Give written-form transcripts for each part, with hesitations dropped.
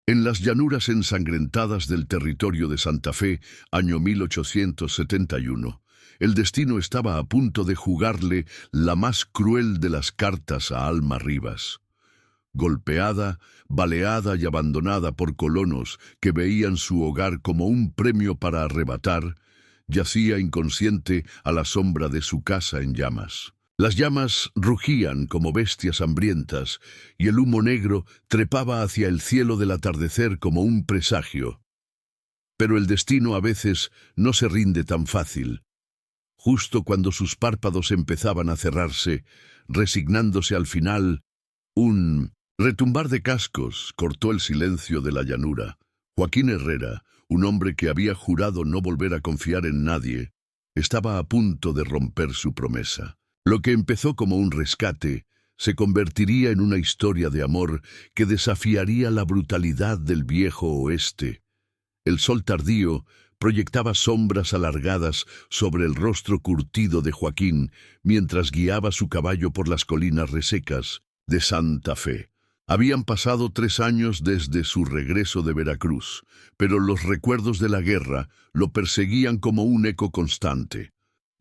En las llanuras ensangrentadas del territorio de Santa Fe, año 1871, el destino estaba a punto de jugarle la más cruel de las cartas a Alma Rivas. Golpeada, baleada y abandonada por colonos que veían su hogar como un premio para arrebatar, yacía inconsciente a la sombra de su casa en llamas. Las llamas rugían como bestias hambrientas, y el humo negro trepaba hacia el cielo del atardecer como un presagio. Pero el destino a veces no se rinde tan fácil. Justo cuando sus párpados empezaban a cerrarse, resignándose al final, un retumbar de cascos cortó el silencio de la llanura. Joaquín Herrera, un hombre que había jurado no volver a confiar en nadie, estaba a punto de romper su promesa. Lo que empezó como un rescate se convertiría en una historia de amor que desafiaría la brutalidad del viejo oeste. El sol tardío proyectaba sombras alargadas sobre el rostro curtido de Joaquín mientras guiaba su caballo por las colinas resecas de Santa Fe. Habían pasado 3 años desde su regreso de Veracruz, pero los recuerdos de la guerra lo perseguían como un eco constante.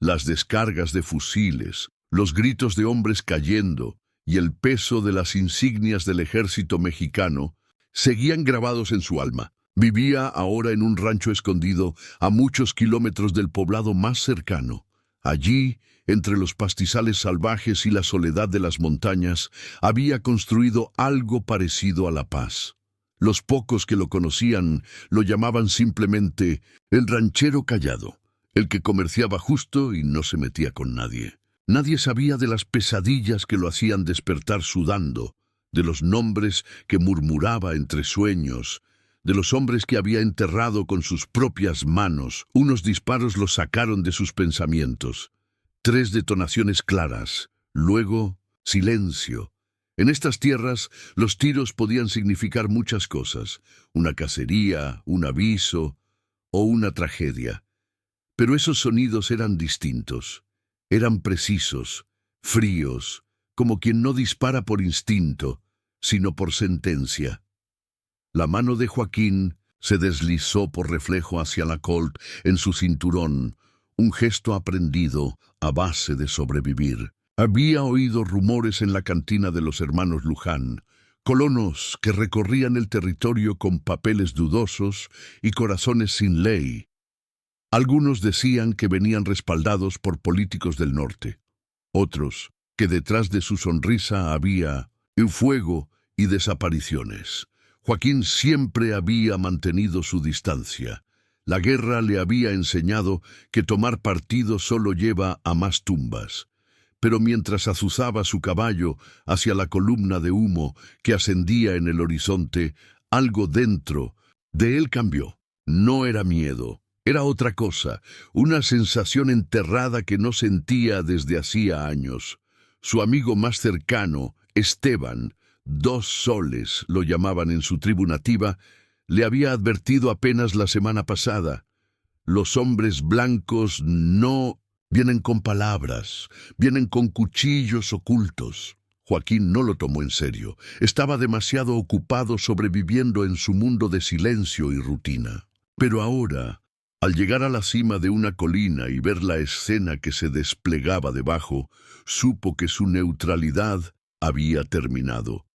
Las descargas de fusiles, los gritos de hombres cayendo y el peso de las insignias del ejército mexicano seguían grabados en su alma. Vivía ahora en un rancho escondido a muchos kilómetros del poblado más cercano. Allí, entre los pastizales salvajes y la soledad de las montañas, había construido algo parecido a la paz. Los pocos que lo conocían lo llamaban simplemente el ranchero callado, el que comerciaba justo y no se metía con nadie. Nadie sabía de las pesadillas que lo hacían despertar sudando, de los nombres que murmuraba entre sueños, de los hombres que había enterrado con sus propias manos. Unos disparos lo sacaron de sus pensamientos. 3 detonaciones claras, luego silencio. En estas tierras, los tiros podían significar muchas cosas: una cacería, un aviso o una tragedia. Pero esos sonidos eran distintos. Eran precisos, fríos, como quien no dispara por instinto, sino por sentencia. La mano de Joaquín se deslizó por reflejo hacia la Colt en su cinturón, un gesto aprendido a base de sobrevivir. Había oído rumores en la cantina de los hermanos Luján, colonos que recorrían el territorio con papeles dudosos y corazones sin ley. Algunos decían que venían respaldados por políticos del norte, otros que detrás de su sonrisa había fuego y desapariciones. Joaquín siempre había mantenido su distancia. La guerra le había enseñado que tomar partido solo lleva a más tumbas. Pero mientras azuzaba su caballo hacia la columna de humo que ascendía en el horizonte, algo dentro de él cambió. No era miedo. Era otra cosa, una sensación enterrada que no sentía desde hacía años. Su amigo más cercano, Esteban, 2 soles lo llamaban en su tribu nativa, le había advertido apenas la semana pasada: los hombres blancos no vienen con palabras, vienen con cuchillos ocultos. Joaquín no lo tomó en serio. Estaba demasiado ocupado sobreviviendo en su mundo de silencio y rutina. Pero ahora, al llegar a la cima de una colina y ver la escena que se desplegaba debajo, supo que su neutralidad había terminado.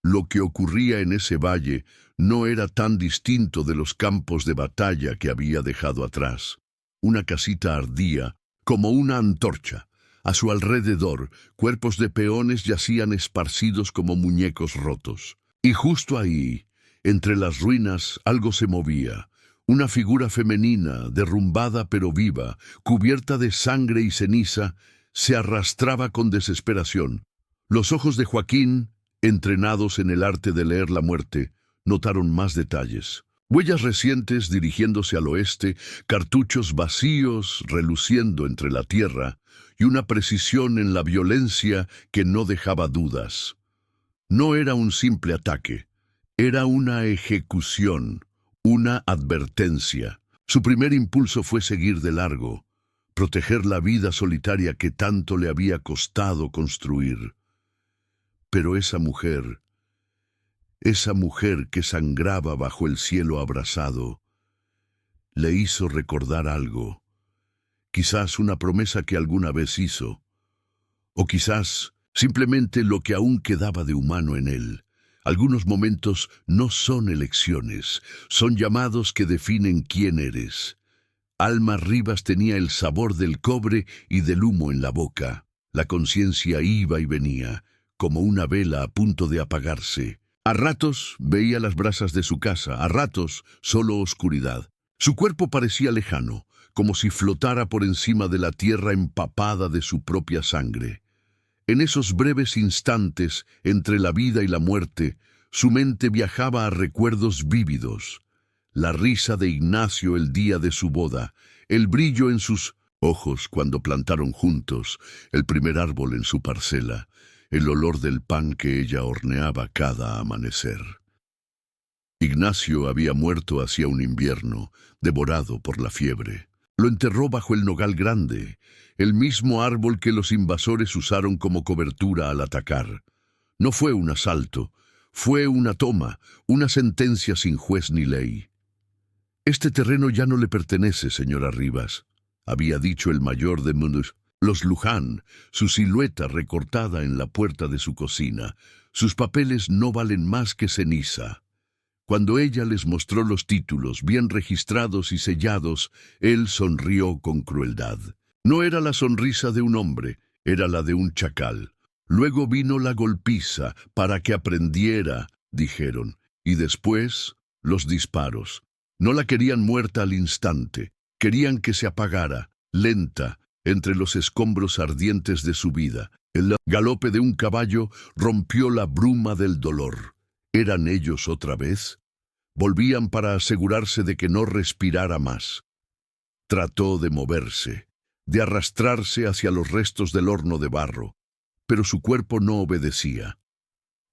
Lo que ocurría en ese valle no era tan distinto de los campos de batalla que había dejado atrás. Una casita ardía como una antorcha. A su alrededor, cuerpos de peones yacían esparcidos como muñecos rotos. Y justo ahí, entre las ruinas, algo se movía. Una figura femenina, derrumbada pero viva, cubierta de sangre y ceniza, se arrastraba con desesperación. Los ojos de Joaquín, entrenados en el arte de leer la muerte, notaron más detalles. Huellas recientes dirigiéndose al oeste, cartuchos vacíos reluciendo entre la tierra, y una precisión en la violencia que no dejaba dudas. No era un simple ataque, era una ejecución. Una advertencia. Su primer impulso fue seguir de largo, proteger la vida solitaria que tanto le había costado construir. Pero esa mujer Esa mujer que sangraba bajo el cielo abrasado le hizo recordar algo, quizás una promesa que alguna vez hizo, o quizás simplemente lo que aún quedaba de humano en él. Algunos momentos no son elecciones, son llamados que definen quién eres. Alma Rivas tenía el sabor del cobre y del humo en la boca. La conciencia iba y venía, como una vela a punto de apagarse. A ratos veía las brasas de su casa, a ratos solo oscuridad. Su cuerpo parecía lejano, como si flotara por encima de la tierra empapada de su propia sangre. En esos breves instantes entre la vida y la muerte, su mente viajaba a recuerdos vívidos. La risa de Ignacio el día de su boda, el brillo en sus ojos cuando plantaron juntos el primer árbol en su parcela, el olor del pan que ella horneaba cada amanecer. Ignacio había muerto hacía un invierno, devorado por la fiebre. Lo enterró bajo el nogal grande, el mismo árbol que los invasores usaron como cobertura al atacar. No fue un asalto, fue una toma, una sentencia sin juez ni ley. «Este terreno ya no le pertenece, señora Rivas», había dicho el mayor de los Luján, su silueta recortada en la puerta de su cocina. «Sus papeles no valen más que ceniza». Cuando ella les mostró los títulos bien registrados y sellados, él sonrió con crueldad. No era la sonrisa de un hombre, era la de un chacal. Luego vino la golpiza para que aprendiera, dijeron, y después los disparos. No la querían muerta al instante, querían que se apagara, lenta, entre los escombros ardientes de su vida. El galope de un caballo rompió la bruma del dolor. ¿Eran ellos otra vez? Volvían para asegurarse de que no respirara más. Trató de moverse, de arrastrarse hacia los restos del horno de barro, pero su cuerpo no obedecía.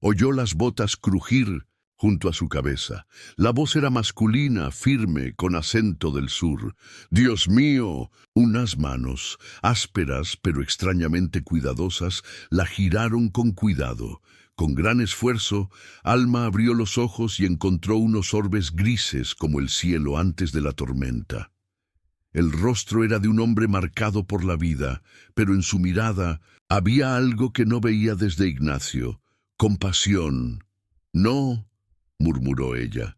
Oyó las botas crujir junto a su cabeza. La voz era masculina, firme, con acento del sur. «Dios mío». Unas manos, ásperas pero extrañamente cuidadosas, la giraron con cuidado. Con gran esfuerzo, Alma abrió los ojos y encontró unos orbes grises como el cielo antes de la tormenta. El rostro era de un hombre marcado por la vida, pero en su mirada había algo que no veía desde Ignacio: compasión. «No», murmuró ella.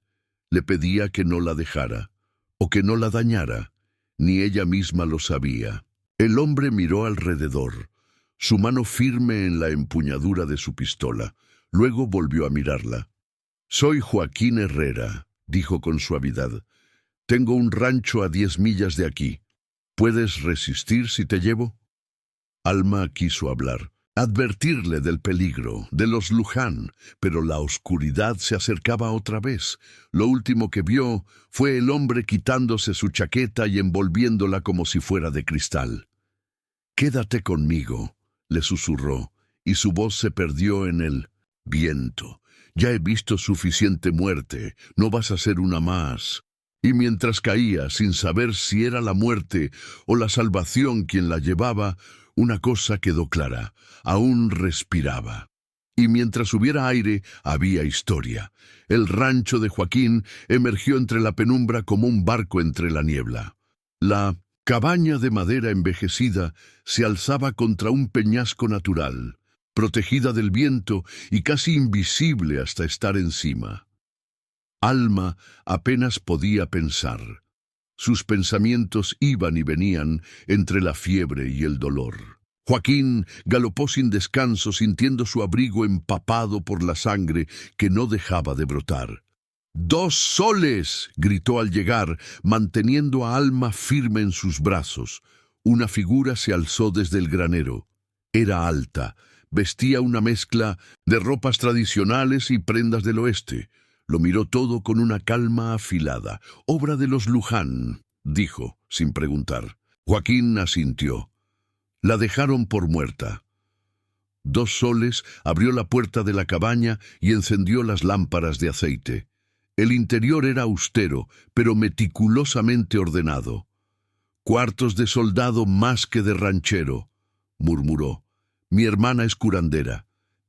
Le pedía que no la dejara, o que no la dañara. Ni ella misma lo sabía. El hombre miró alrededor, su mano firme en la empuñadura de su pistola. Luego volvió a mirarla. «Soy Joaquín Herrera», dijo con suavidad. «Tengo un rancho a 10 millas de aquí. ¿Puedes resistir si te llevo?» Alma quiso hablar, advertirle del peligro, de los Luján, pero la oscuridad se acercaba otra vez. Lo último que vio fue el hombre quitándose su chaqueta y envolviéndola como si fuera de cristal. «Quédate conmigo», le susurró, y su voz se perdió en el viento. «Ya he visto suficiente muerte, no vas a ser una más». Y mientras caía, sin saber si era la muerte o la salvación quien la llevaba, una cosa quedó clara: aún respiraba. Y mientras hubiera aire, había historia. El rancho de Joaquín emergió entre la penumbra como un barco entre la niebla. La cabaña de madera envejecida se alzaba contra un peñasco natural, protegida del viento y casi invisible hasta estar encima. Alma apenas podía pensar. Sus pensamientos iban y venían entre la fiebre y el dolor. Joaquín galopó sin descanso, sintiendo su abrigo empapado por la sangre que no dejaba de brotar. «¡2 soles!», gritó al llegar, manteniendo a Alma firme en sus brazos. Una figura se alzó desde el granero. Era alta, vestía una mezcla de ropas tradicionales y prendas del oeste. Lo miró todo con una calma afilada. «Obra de los Luján», dijo, sin preguntar. Joaquín asintió. La dejaron por muerta. 2 soles abrió la puerta de la cabaña y encendió las lámparas de aceite. El interior era austero, pero meticulosamente ordenado. «Cuartos de soldado más que de ranchero», murmuró. «Mi hermana es curandera»,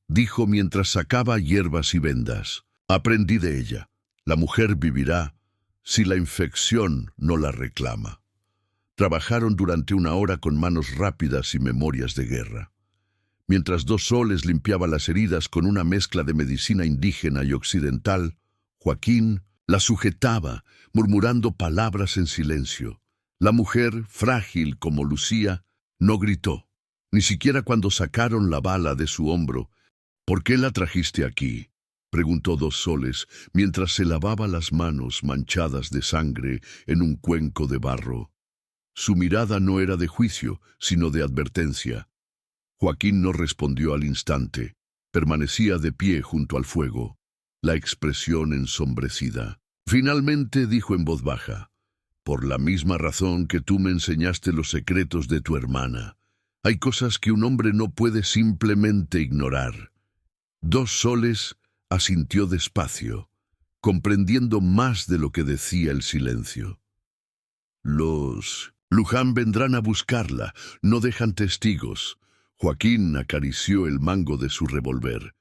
dijo mientras sacaba hierbas y vendas. Aprendí de ella. La mujer vivirá si la infección no la reclama. Trabajaron durante 1 hora con manos rápidas y memorias de guerra. Mientras Dos Soles limpiaba las heridas con una mezcla de medicina indígena y occidental, Joaquín la sujetaba, murmurando palabras en silencio. La mujer, frágil como lucía, no gritó, ni siquiera cuando sacaron la bala de su hombro. «¿Por qué la trajiste aquí?», preguntó Dos Soles, mientras se lavaba las manos manchadas de sangre en un cuenco de barro. Su mirada no era de juicio, sino de advertencia. Joaquín no respondió al instante. Permanecía de pie junto al fuego, la expresión ensombrecida. Finalmente dijo en voz baja: «Por la misma razón que tú me enseñaste los secretos de tu hermana. Hay cosas que un hombre no puede simplemente ignorar». Dos Soles asintió despacio, comprendiendo más de lo que decía el silencio. «Los Luján vendrán a buscarla, no dejan testigos». Joaquín acarició el mango de su revólver.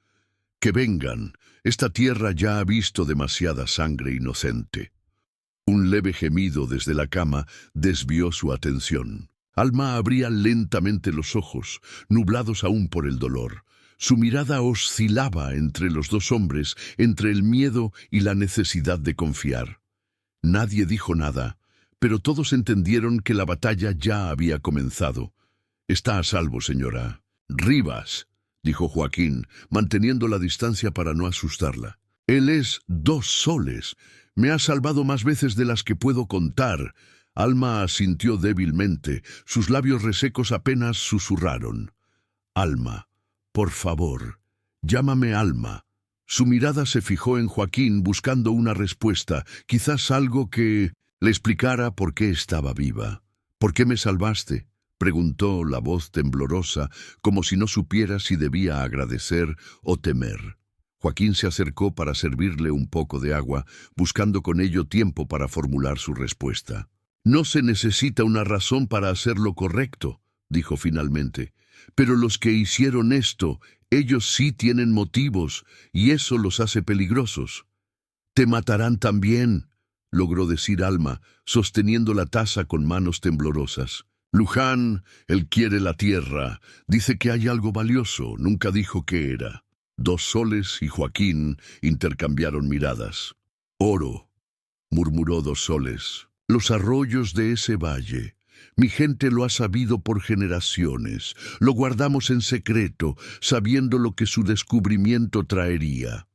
«Que vengan, esta tierra ya ha visto demasiada sangre inocente». Un leve gemido desde la cama desvió su atención. Alma abría lentamente los ojos, nublados aún por el dolor. Su mirada oscilaba entre los dos hombres, entre el miedo y la necesidad de confiar. Nadie dijo nada, pero todos entendieron que la batalla ya había comenzado. «Está a salvo, señora». «Rivas», dijo Joaquín, manteniendo la distancia para no asustarla. «Él es Dos Soles. Me ha salvado más veces de las que puedo contar». Alma asintió débilmente. Sus labios resecos apenas susurraron: «Alma, por favor, llámame Alma». Su mirada se fijó en Joaquín buscando una respuesta, quizás algo que le explicara por qué estaba viva. «¿Por qué me salvaste?», preguntó la voz temblorosa, como si no supiera si debía agradecer o temer. Joaquín se acercó para servirle un poco de agua, buscando con ello tiempo para formular su respuesta. «No se necesita una razón para hacer lo correcto», dijo finalmente. «Pero los que hicieron esto, ellos sí tienen motivos, y eso los hace peligrosos». «Te matarán también», logró decir Alma, sosteniendo la taza con manos temblorosas. «Luján, él quiere la tierra. Dice que hay algo valioso. Nunca dijo qué era». Dos Soles y Joaquín intercambiaron miradas. «Oro», murmuró Dos Soles. «Los arroyos de ese valle. Mi gente lo ha sabido por generaciones. Lo guardamos en secreto, sabiendo lo que su descubrimiento traería».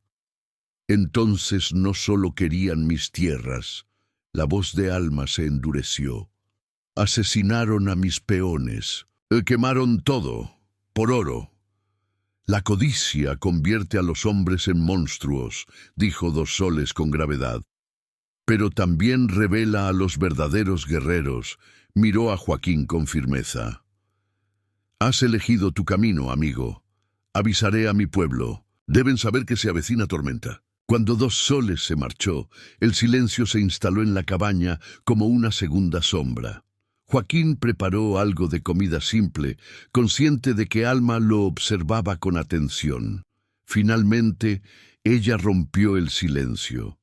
«Entonces no solo querían mis tierras». La voz de Alma se endureció. «Asesinaron a mis peones. Quemaron todo, por oro». «La codicia convierte a los hombres en monstruos», dijo Dos Soles con gravedad. «Pero también revela a los verdaderos guerreros», miró a Joaquín con firmeza. «Has elegido tu camino, amigo. Avisaré a mi pueblo. Deben saber que se avecina tormenta». Cuando Dos Soles se marchó, el silencio se instaló en la cabaña como una segunda sombra. Joaquín preparó algo de comida simple, consciente de que Alma lo observaba con atención. Finalmente, ella rompió el silencio.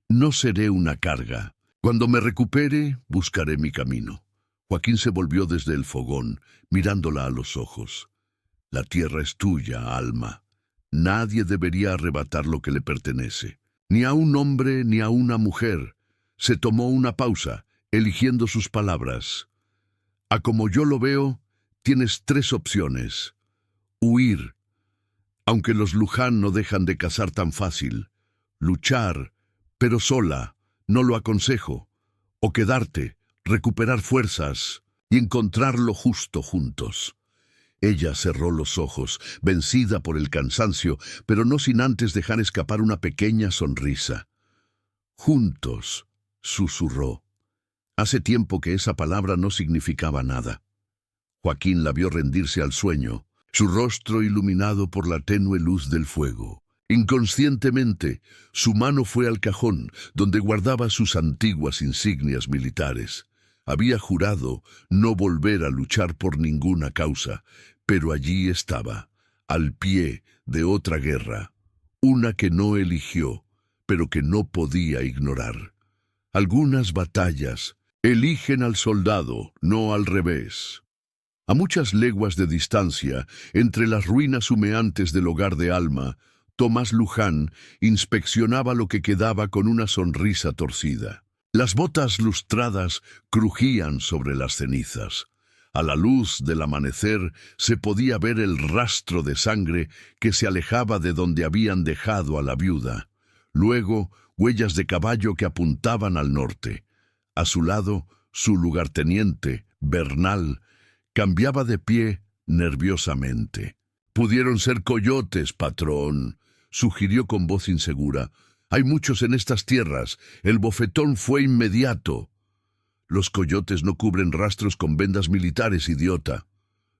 «No seré una carga. Cuando me recupere, buscaré mi camino». Joaquín se volvió desde el fogón, mirándola a los ojos. «La tierra es tuya, Alma. Nadie debería arrebatar lo que le pertenece. Ni a un hombre ni a una mujer». Se tomó una pausa, eligiendo sus palabras. «A como yo lo veo, tienes 3 opciones. Huir, aunque los Luján no dejan de cazar tan fácil. Luchar, pero sola, no lo aconsejo. O quedarte, recuperar fuerzas y encontrar lo justo juntos». Ella cerró los ojos, vencida por el cansancio, pero no sin antes dejar escapar una pequeña sonrisa. «Juntos», susurró. Hace tiempo que esa palabra no significaba nada. Joaquín la vio rendirse al sueño, su rostro iluminado por la tenue luz del fuego. Inconscientemente, su mano fue al cajón, donde guardaba sus antiguas insignias militares. Había jurado no volver a luchar por ninguna causa, pero allí estaba, al pie de otra guerra, una que no eligió, pero que no podía ignorar. Algunas batallas eligen al soldado, no al revés. A muchas leguas de distancia, entre las ruinas humeantes del hogar de Alma, Tomás Luján inspeccionaba lo que quedaba con una sonrisa torcida. Las botas lustradas crujían sobre las cenizas. A la luz del amanecer se podía ver el rastro de sangre que se alejaba de donde habían dejado a la viuda. Luego, huellas de caballo que apuntaban al norte. A su lado, su lugarteniente, Bernal, cambiaba de pie nerviosamente. «Pudieron ser coyotes, patrón», sugirió con voz insegura. «Hay muchos en estas tierras. El bofetón fue inmediato». «Los coyotes no cubren rastros con vendas militares, idiota».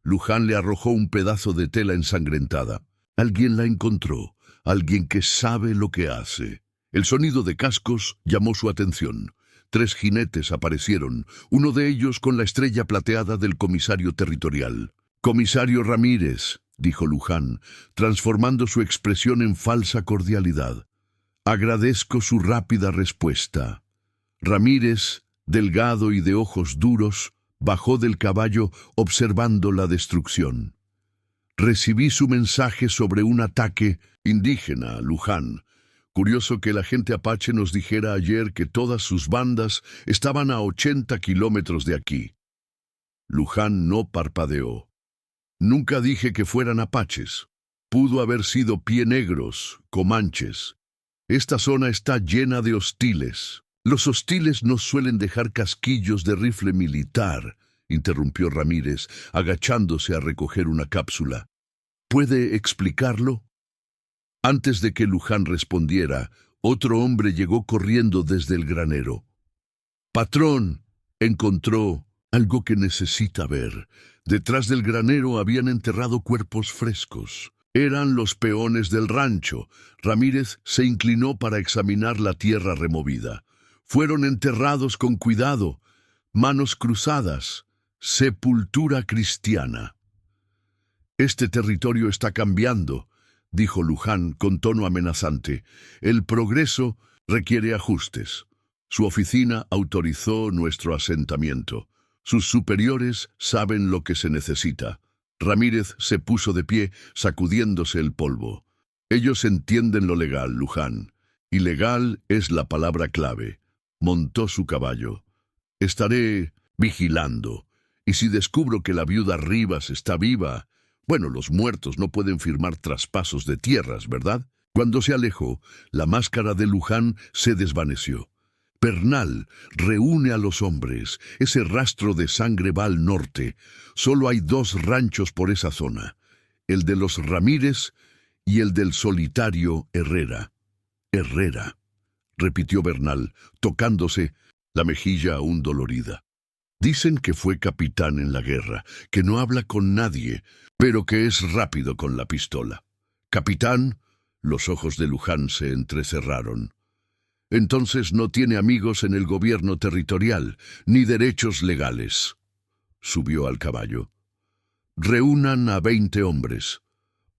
Luján le arrojó un pedazo de tela ensangrentada. «Alguien la encontró, alguien que sabe lo que hace». El sonido de cascos llamó su atención. 3 jinetes aparecieron, uno de ellos con la estrella plateada del comisario territorial. «Comisario Ramírez», dijo Luján, transformando su expresión en falsa cordialidad. «Agradezco su rápida respuesta». Ramírez, delgado y de ojos duros, bajó del caballo observando la destrucción. «Recibí su mensaje sobre un ataque indígena, Luján. Curioso que el agente apache nos dijera ayer que todas sus bandas estaban a 80 kilómetros de aquí». Luján no parpadeó. «Nunca dije que fueran apaches. Pudo haber sido pienegros, comanches. Esta zona está llena de hostiles». «Los hostiles no suelen dejar casquillos de rifle militar», interrumpió Ramírez, agachándose a recoger una cápsula. «¿Puede explicarlo?» Antes de que Luján respondiera, otro hombre llegó corriendo desde el granero. «Patrón», encontró algo que necesita ver. Detrás del granero habían enterrado cuerpos frescos. Eran los peones del rancho. Ramírez se inclinó para examinar la tierra removida. Fueron enterrados con cuidado, manos cruzadas, sepultura cristiana. «Este territorio está cambiando», dijo Luján con tono amenazante. «El progreso requiere ajustes. Su oficina autorizó nuestro asentamiento. Sus superiores saben lo que se necesita». Ramírez se puso de pie, sacudiéndose el polvo. «Ellos entienden lo legal, Luján. Y legal es la palabra clave». Montó su caballo. «Estaré vigilando. Y si descubro que la viuda Rivas está viva, bueno, los muertos no pueden firmar traspasos de tierras, ¿verdad?». Cuando se alejó, la máscara de Luján se desvaneció. «Bernal, reúne a los hombres. Ese rastro de sangre va al norte. Solo hay 2 ranchos por esa zona. El de los Ramírez y el del solitario Herrera». «Herrera», repitió Bernal, tocándose la mejilla aún dolorida. «Dicen que fue capitán en la guerra, que no habla con nadie, pero que es rápido con la pistola». «¿Capitán?». Los ojos de Luján se entrecerraron. «Entonces no tiene amigos en el gobierno territorial, ni derechos legales». Subió al caballo. «Reúnan a 20 hombres.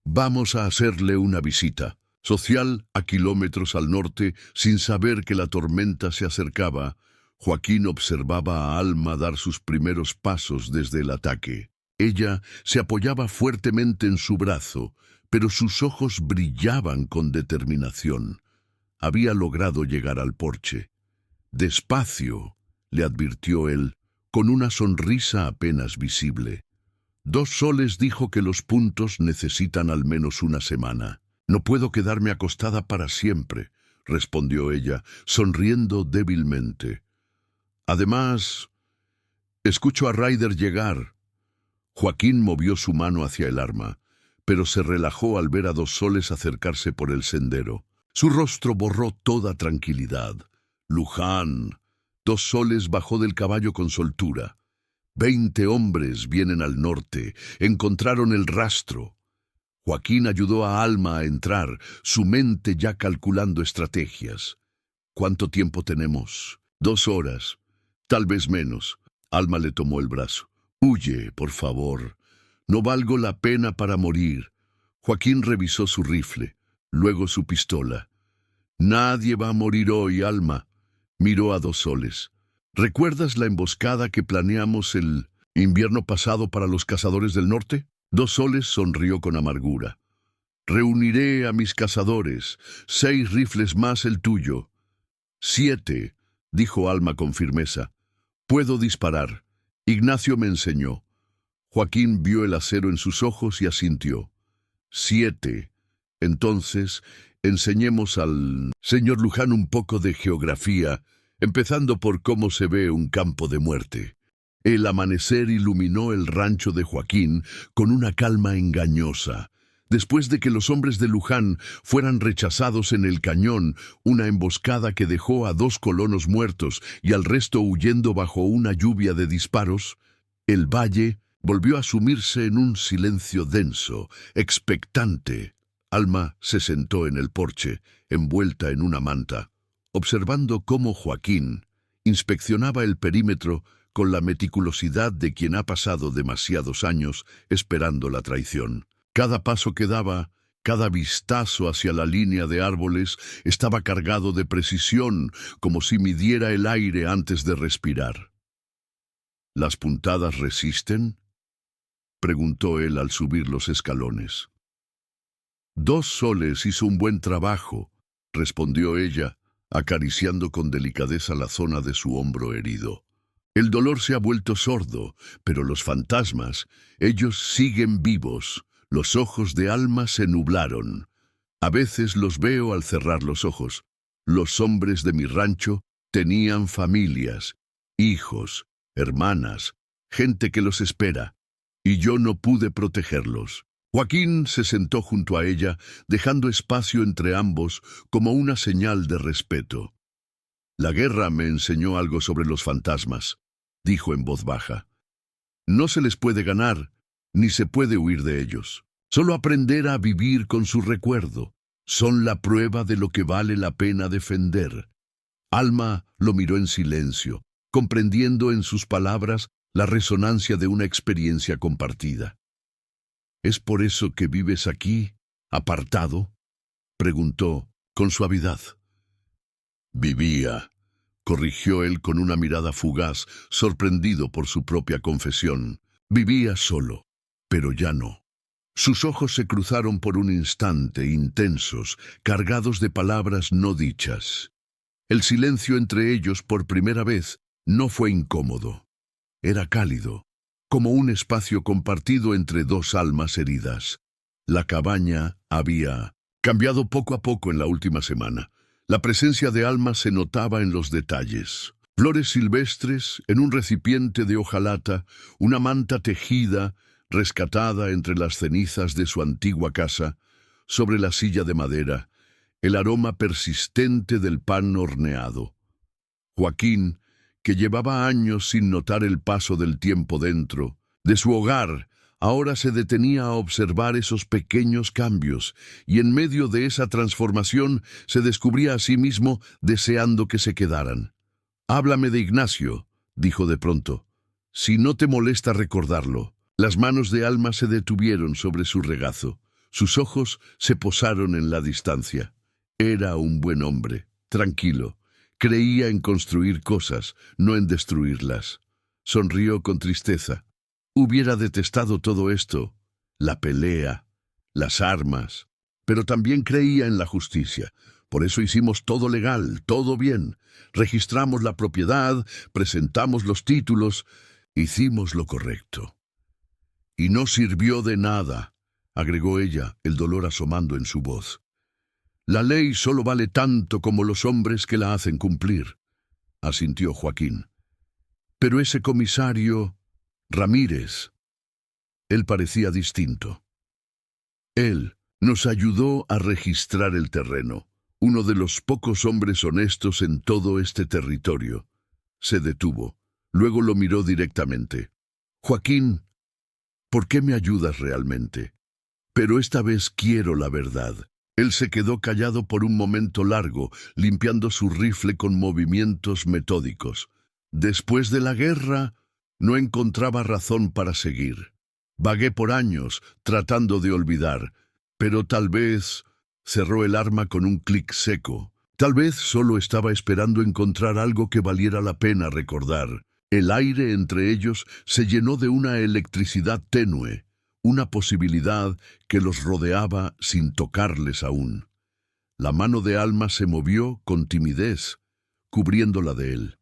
Vamos a hacerle una visita». Social, a kilómetros al norte, sin saber que la tormenta se acercaba, Joaquín observaba a Alma dar sus primeros pasos desde el ataque. Ella se apoyaba fuertemente en su brazo, pero sus ojos brillaban con determinación. Había logrado llegar al porche. «Despacio», le advirtió él, con una sonrisa apenas visible. «2 soles dijo que los puntos necesitan al menos una semana». «No puedo quedarme acostada para siempre», respondió ella, sonriendo débilmente. «Además, escucho a Ryder llegar». Joaquín movió su mano hacia el arma, pero se relajó al ver a 2 soles acercarse por el sendero. Su rostro borró toda tranquilidad. «Luján». 2 soles bajó del caballo con soltura. 20 hombres vienen al norte, encontraron el rastro. Joaquín ayudó a Alma a entrar, su mente ya calculando estrategias. «¿Cuánto tiempo tenemos?» «2 horas, tal vez menos». Alma le tomó el brazo. «Huye, por favor. No valgo la pena para morir». Joaquín revisó su rifle, luego su pistola. Nadie va a morir hoy, Alma. Miró a Dos Soles. ¿Recuerdas la emboscada que planeamos el invierno pasado para los cazadores del norte? Dos Soles sonrió con amargura. Reuniré a mis cazadores, 6 rifles más el tuyo. 7, dijo Alma con firmeza. Puedo disparar. Ignacio me enseñó. Joaquín vio el acero en sus ojos y asintió. 7. Entonces, enseñemos al señor Luján un poco de geografía, empezando por cómo se ve un campo de muerte. El amanecer iluminó el rancho de Joaquín con una calma engañosa. Después de que los hombres de Luján fueran rechazados en el cañón, una emboscada que dejó a 2 colonos muertos y al resto huyendo bajo una lluvia de disparos, el valle volvió a sumirse en un silencio denso, expectante. Alma se sentó en el porche, envuelta en una manta, observando cómo Joaquín inspeccionaba el perímetro con la meticulosidad de quien ha pasado demasiados años esperando la traición. Cada paso que daba, cada vistazo hacia la línea de árboles estaba cargado de precisión, como si midiera el aire antes de respirar. ¿Las puntadas resisten?, preguntó él al subir los escalones. Dos Soles hizo un buen trabajo, respondió ella, acariciando con delicadeza la zona de su hombro herido. El dolor se ha vuelto sordo, pero los fantasmas, ellos siguen vivos. Los ojos de Alma se nublaron. A veces los veo al cerrar los ojos. Los hombres de mi rancho tenían familias, hijos, hermanas, gente que los espera, y yo no pude protegerlos. Joaquín se sentó junto a ella, dejando espacio entre ambos como una señal de respeto. La guerra me enseñó algo sobre los fantasmas, dijo en voz baja. No se les puede ganar, ni se puede huir de ellos. Solo aprender a vivir con su recuerdo. Son la prueba de lo que vale la pena defender. Alma lo miró en silencio, comprendiendo en sus palabras la resonancia de una experiencia compartida. ¿Es por eso que vives aquí, apartado?, preguntó con suavidad. Vivía, corrigió él con una mirada fugaz, sorprendido por su propia confesión. Vivía solo, pero ya no. Sus ojos se cruzaron por un instante, intensos, cargados de palabras no dichas. El silencio entre ellos, por primera vez, no fue incómodo. Era cálido, como un espacio compartido entre 2 almas heridas. La cabaña había cambiado poco a poco en la última semana. La presencia de Alma se notaba en los detalles. Flores silvestres en un recipiente de hojalata, una manta tejida, rescatada entre las cenizas de su antigua casa, sobre la silla de madera, el aroma persistente del pan horneado. Joaquín, que llevaba años sin notar el paso del tiempo dentro de su hogar, ahora se detenía a observar esos pequeños cambios, y en medio de esa transformación se descubría a sí mismo deseando que se quedaran. «Háblame de Ignacio», dijo de pronto, «si no te molesta recordarlo». Las manos de Alma se detuvieron sobre su regazo. Sus ojos se posaron en la distancia. Era un buen hombre, tranquilo. Creía en construir cosas, no en destruirlas. Sonrió con tristeza. Hubiera detestado todo esto, la pelea, las armas, pero también creía en la justicia. Por eso hicimos todo legal, todo bien. Registramos la propiedad, presentamos los títulos, hicimos lo correcto. Y no sirvió de nada, agregó ella, el dolor asomando en su voz. La ley solo vale tanto como los hombres que la hacen cumplir, asintió Joaquín. Pero ese comisario, Ramírez, él parecía distinto. Él nos ayudó a registrar el terreno, uno de los pocos hombres honestos en todo este territorio. Se detuvo, luego lo miró directamente. Joaquín, ¿por qué me ayudas realmente? Pero esta vez quiero la verdad. Él se quedó callado por un momento largo, limpiando su rifle con movimientos metódicos. Después de la guerra, no encontraba razón para seguir. Vagué por años, tratando de olvidar, pero tal vez cerró el arma con un clic seco. Tal vez solo estaba esperando encontrar algo que valiera la pena recordar. El aire entre ellos se llenó de una electricidad tenue, una posibilidad que los rodeaba sin tocarles aún. La mano de Alma se movió con timidez, cubriéndola de él.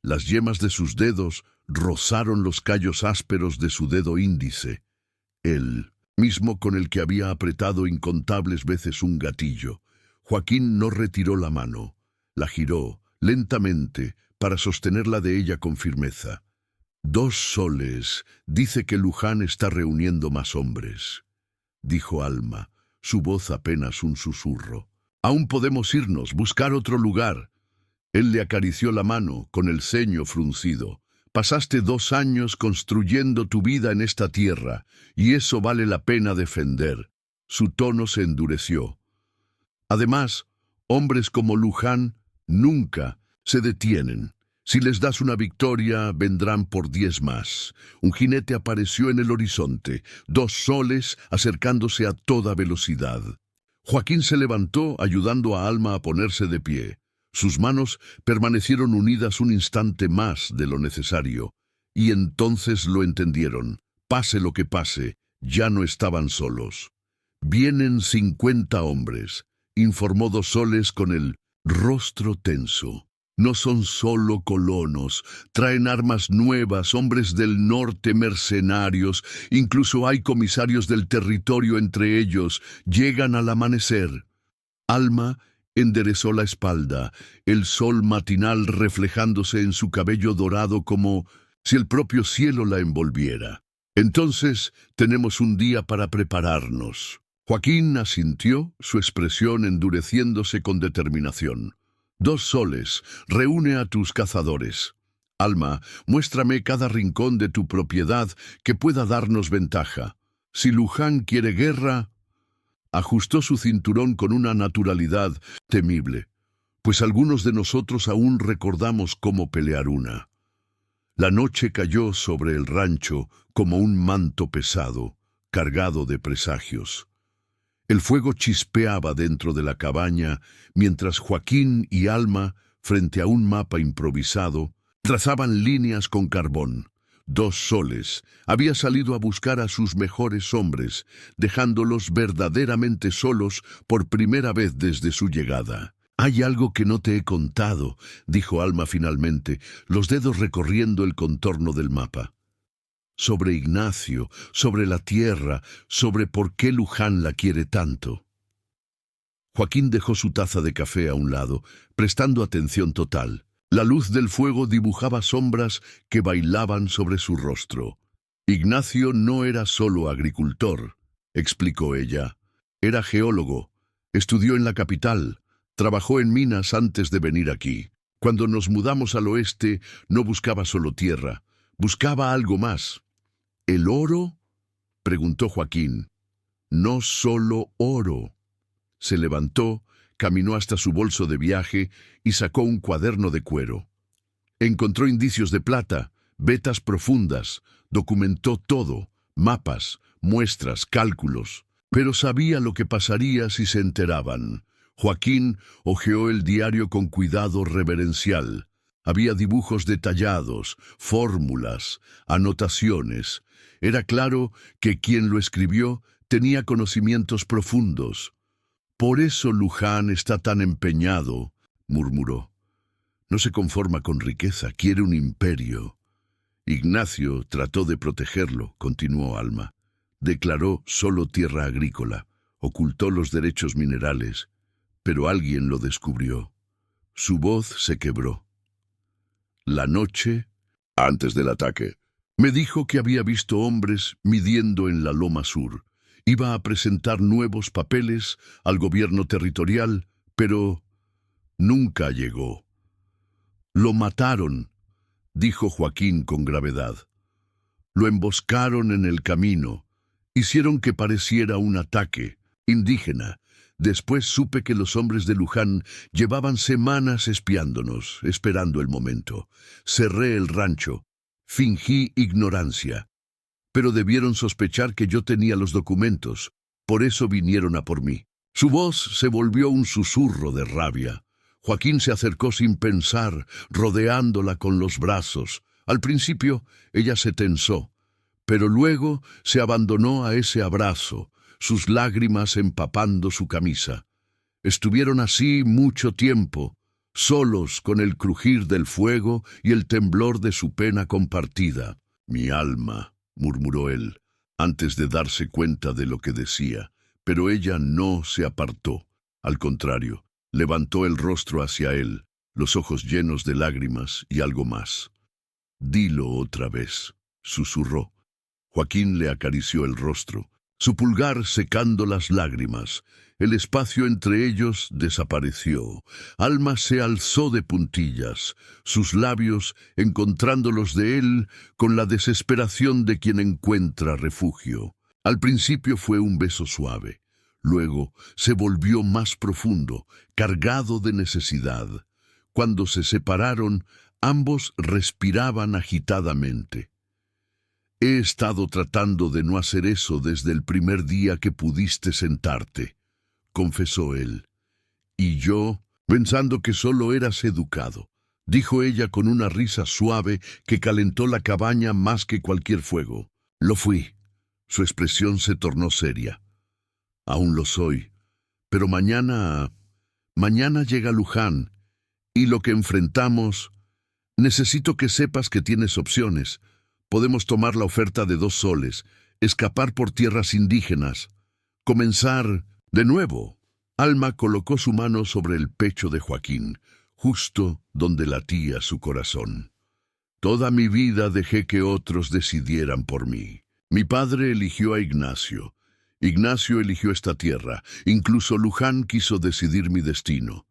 Las yemas de sus dedos rozaron los callos ásperos de su dedo índice, el mismo con el que había apretado incontables veces un gatillo. Joaquín no retiró la mano, la giró lentamente para sostenerla de ella con firmeza. 2 soles, dice que Luján está reuniendo más hombres, dijo Alma, su voz apenas un susurro. Aún podemos irnos, buscar otro lugar. Él le acarició la mano con el ceño fruncido. Pasaste 2 años construyendo tu vida en esta tierra, y eso vale la pena defender. Su tono se endureció. Además, hombres como Luján nunca se detienen. Si les das una victoria, vendrán por 10 más. Un jinete apareció en el horizonte, 2 soles acercándose a toda velocidad. Joaquín se levantó, ayudando a Alma a ponerse de pie. Sus manos permanecieron unidas un instante más de lo necesario, y entonces lo entendieron. Pase lo que pase, ya no estaban solos. Vienen 50 hombres, informó 2 soles con el rostro tenso. No son solo colonos, traen armas nuevas, hombres del norte, mercenarios, incluso hay comisarios del territorio entre ellos, llegan al amanecer. Alma enderezó la espalda, el sol matinal reflejándose en su cabello dorado como si el propio cielo la envolviera. Entonces tenemos un día para prepararnos. Joaquín asintió, su expresión endureciéndose con determinación. 2 soles, reúne a tus cazadores. Alma, muéstrame cada rincón de tu propiedad que pueda darnos ventaja. Si Luján quiere guerra... Ajustó su cinturón con una naturalidad temible, pues algunos de nosotros aún recordamos cómo pelear una. La noche cayó sobre el rancho como un manto pesado, cargado de presagios. El fuego chispeaba dentro de la cabaña, mientras Joaquín y Alma, frente a un mapa improvisado, trazaban líneas con carbón. 2 soles había salido a buscar a sus mejores hombres, dejándolos verdaderamente solos por primera vez desde su llegada. «Hay algo que no te he contado», dijo Alma finalmente, los dedos recorriendo el contorno del mapa. Sobre Ignacio, sobre la tierra, sobre por qué Luján la quiere tanto. Joaquín dejó su taza de café a un lado, prestando atención total. La luz del fuego dibujaba sombras que bailaban sobre su rostro. Ignacio no era solo agricultor, explicó ella. Era geólogo, estudió en la capital, trabajó en minas antes de venir aquí. Cuando nos mudamos al oeste, no buscaba solo tierra, buscaba algo más. ¿El oro?, preguntó Joaquín. No solo oro. Se levantó, caminó hasta su bolso de viaje y sacó un cuaderno de cuero. Encontró indicios de plata, vetas profundas, documentó todo, mapas, muestras, cálculos. Pero sabía lo que pasaría si se enteraban. Joaquín hojeó el diario con cuidado reverencial. Había dibujos detallados, fórmulas, anotaciones. Era claro que quien lo escribió tenía conocimientos profundos. «Por eso Luján está tan empeñado», murmuró. «No se conforma con riqueza, quiere un imperio». Ignacio trató de protegerlo, continuó Alma. Declaró solo tierra agrícola, ocultó los derechos minerales, pero alguien lo descubrió. Su voz se quebró. La noche, antes del ataque, me dijo que había visto hombres midiendo en la loma sur. Iba a presentar nuevos papeles al gobierno territorial, pero nunca llegó. «Lo mataron», dijo Joaquín con gravedad. «Lo emboscaron en el camino. Hicieron que pareciera un ataque indígena. Después supe que los hombres de Luján llevaban semanas espiándonos, esperando el momento. Cerré el rancho. Fingí ignorancia. Pero debieron sospechar que yo tenía los documentos. Por eso vinieron a por mí». Su voz se volvió un susurro de rabia. Joaquín se acercó sin pensar, rodeándola con los brazos. Al principio, ella se tensó, pero luego se abandonó a ese abrazo, sus lágrimas empapando su camisa. Estuvieron así mucho tiempo, solos con el crujir del fuego y el temblor de su pena compartida. «Mi alma», murmuró él, antes de darse cuenta de lo que decía, pero ella no se apartó. Al contrario, levantó el rostro hacia él, los ojos llenos de lágrimas y algo más. «Dilo otra vez», susurró. Joaquín le acarició el rostro, su pulgar secando las lágrimas. El espacio entre ellos desapareció. Alma se alzó de puntillas, sus labios encontrando los de él con la desesperación de quien encuentra refugio. Al principio fue un beso suave, luego se volvió más profundo, cargado de necesidad. Cuando se separaron, ambos respiraban agitadamente. «He estado tratando de no hacer eso desde el primer día que pudiste sentarte», confesó él. «Y yo, pensando que solo eras educado», dijo ella con una risa suave que calentó la cabaña más que cualquier fuego. «Lo fui». Su expresión se tornó seria. «Aún lo soy. Pero mañana llega Luján, y lo que enfrentamos... Necesito que sepas que tienes opciones. Podemos tomar la oferta de 2 soles, escapar por tierras indígenas, comenzar de nuevo». Alma colocó su mano sobre el pecho de Joaquín, justo donde latía su corazón. «Toda mi vida dejé que otros decidieran por mí. Mi padre eligió a Ignacio. Ignacio eligió esta tierra. Incluso Luján quiso decidir mi destino».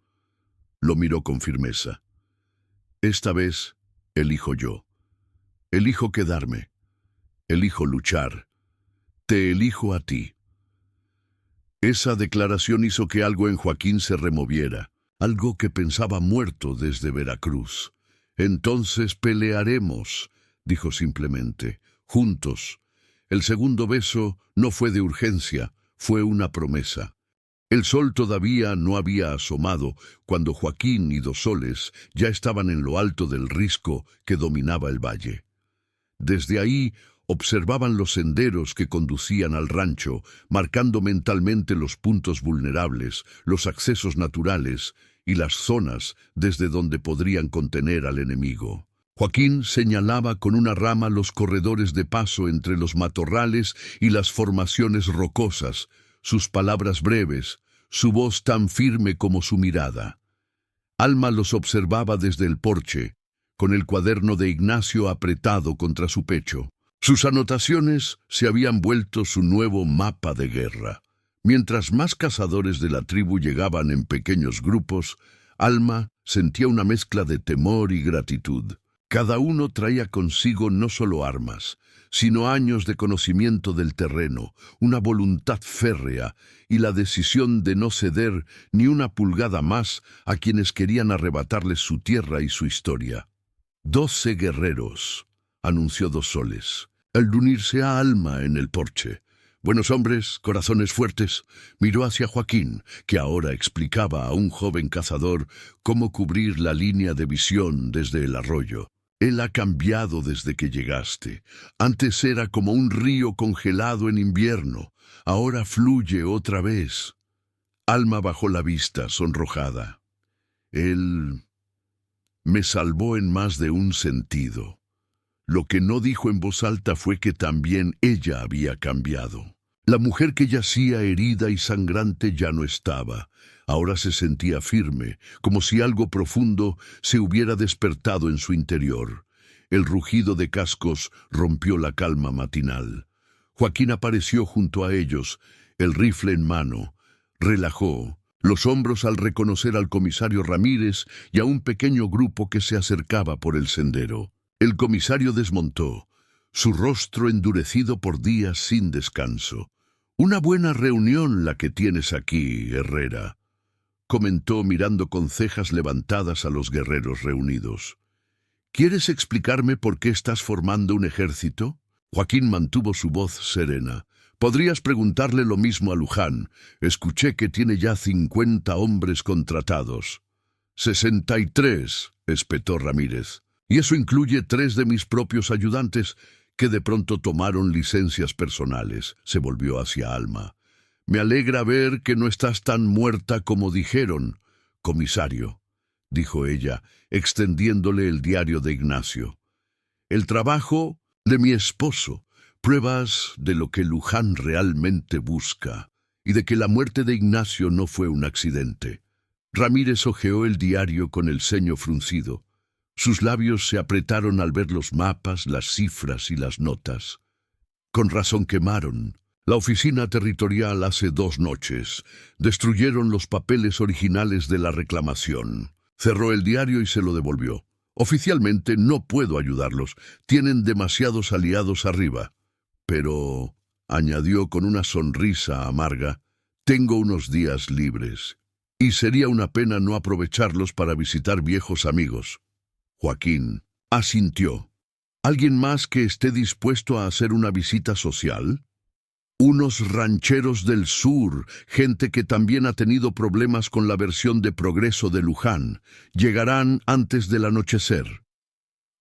Lo miró con firmeza. «Esta vez elijo yo. Elijo quedarme. Elijo luchar. Te elijo a ti». Esa declaración hizo que algo en Joaquín se removiera, algo que pensaba muerto desde Veracruz. «Entonces pelearemos», dijo simplemente, «juntos». El segundo beso no fue de urgencia, fue una promesa. El sol todavía no había asomado cuando Joaquín y 2 soles ya estaban en lo alto del risco que dominaba el valle. Desde ahí observaban los senderos que conducían al rancho, marcando mentalmente los puntos vulnerables, los accesos naturales y las zonas desde donde podrían contener al enemigo. Joaquín señalaba con una rama los corredores de paso entre los matorrales y las formaciones rocosas, sus palabras breves, su voz tan firme como su mirada. Alma los observaba desde el porche, con el cuaderno de Ignacio apretado contra su pecho. Sus anotaciones se habían vuelto su nuevo mapa de guerra. Mientras más cazadores de la tribu llegaban en pequeños grupos, Alma sentía una mezcla de temor y gratitud. Cada uno traía consigo no solo armas, sino años de conocimiento del terreno, una voluntad férrea y la decisión de no ceder ni una pulgada más a quienes querían arrebatarles su tierra y su historia. 12 guerreros, anunció 2 soles, al unirse a Alma en el porche. Buenos hombres, corazones fuertes. Miró hacia Joaquín, que ahora explicaba a un joven cazador cómo cubrir la línea de visión desde el arroyo. Él ha cambiado desde que llegaste. Antes era como un río congelado en invierno. Ahora fluye otra vez. Alma bajó la vista, sonrojada. Él me salvó en más de un sentido. Lo que no dijo en voz alta fue que también ella había cambiado. La mujer que yacía herida y sangrante ya no estaba. Ahora se sentía firme, como si algo profundo se hubiera despertado en su interior. El rugido de cascos rompió la calma matinal. Joaquín apareció junto a ellos, el rifle en mano. Relajó los hombros al reconocer al comisario Ramírez y a un pequeño grupo que se acercaba por el sendero. El comisario desmontó, su rostro endurecido por días sin descanso. «Una buena reunión la que tienes aquí, Herrera», comentó mirando con cejas levantadas a los guerreros reunidos. «¿Quieres explicarme por qué estás formando un ejército?» Joaquín mantuvo su voz serena. «Podrías preguntarle lo mismo a Luján. Escuché que tiene ya 50 hombres contratados». «63», espetó Ramírez. «Y eso incluye 3 de mis propios ayudantes que de pronto tomaron licencias personales», se volvió hacia Alma. «Me alegra ver que no estás tan muerta como dijeron, comisario», dijo ella, extendiéndole el diario de Ignacio. «El trabajo de mi esposo, pruebas de lo que Luján realmente busca, y de que la muerte de Ignacio no fue un accidente». Ramírez hojeó el diario con el ceño fruncido. Sus labios se apretaron al ver los mapas, las cifras y las notas. «Con razón quemaron la oficina territorial hace 2 noches. Destruyeron los papeles originales de la reclamación». Cerró el diario y se lo devolvió. «Oficialmente no puedo ayudarlos. Tienen demasiados aliados arriba. Pero», añadió con una sonrisa amarga, «tengo unos días libres. Y sería una pena no aprovecharlos para visitar viejos amigos». Joaquín asintió. «¿Alguien más que esté dispuesto a hacer una visita social?» «Unos rancheros del sur, gente que también ha tenido problemas con la versión de progreso de Luján. Llegarán antes del anochecer».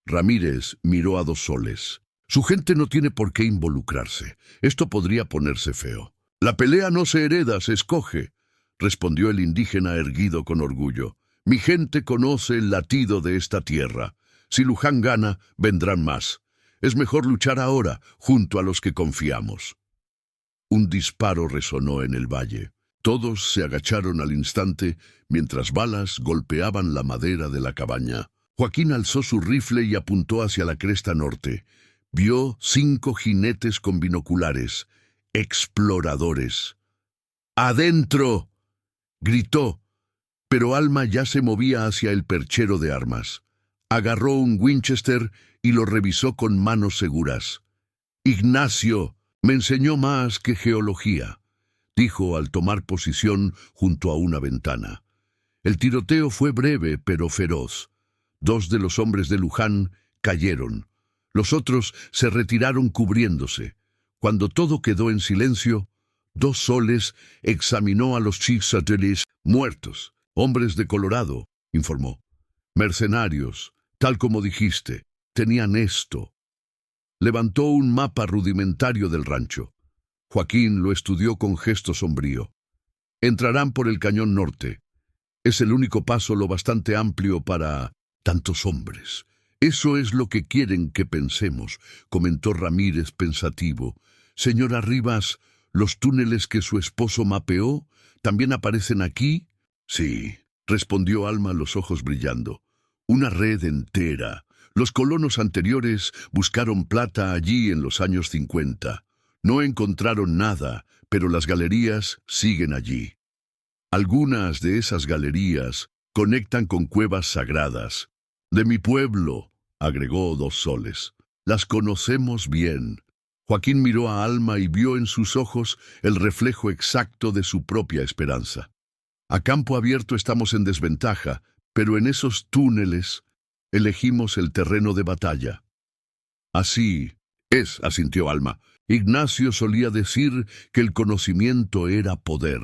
Ramírez miró a Dos Soles. «Su gente no tiene por qué involucrarse. Esto podría ponerse feo». «La pelea no se hereda, se escoge», respondió el indígena erguido con orgullo. «Mi gente conoce el latido de esta tierra. Si Luján gana, vendrán más. Es mejor luchar ahora, junto a los que confiamos». Un disparo resonó en el valle. Todos se agacharon al instante mientras balas golpeaban la madera de la cabaña. Joaquín alzó su rifle y apuntó hacia la cresta norte. Vio 5 jinetes con binoculares, exploradores. «¡Adentro!», gritó, pero Alma ya se movía hacia el perchero de armas. Agarró un Winchester y lo revisó con manos seguras. «Ignacio me enseñó más que geología», dijo al tomar posición junto a una ventana. El tiroteo fue breve pero feroz. 2 de los hombres de Luján cayeron. Los otros se retiraron cubriéndose. Cuando todo quedó en silencio, Dos Soles examinó a los Chicxateles muertos. «Hombres de Colorado», informó. «Mercenarios, tal como dijiste. Tenían esto». Levantó un mapa rudimentario del rancho. Joaquín lo estudió con gesto sombrío. «Entrarán por el cañón norte. Es el único paso lo bastante amplio para tantos hombres. Eso es lo que quieren que pensemos», comentó Ramírez pensativo. «Señora Rivas, ¿los túneles que su esposo mapeó también aparecen aquí?» «Sí», respondió Alma, los ojos brillando. «Una red entera. Los colonos anteriores buscaron plata allí en los años 50. No encontraron nada, pero las galerías siguen allí. Algunas de esas galerías conectan con cuevas sagradas. De mi pueblo», agregó Dos Soles. «Las conocemos bien». Joaquín miró a Alma y vio en sus ojos el reflejo exacto de su propia esperanza. «A campo abierto estamos en desventaja, pero en esos túneles elegimos el terreno de batalla». «Así es», asintió Alma. «Ignacio solía decir que el conocimiento era poder.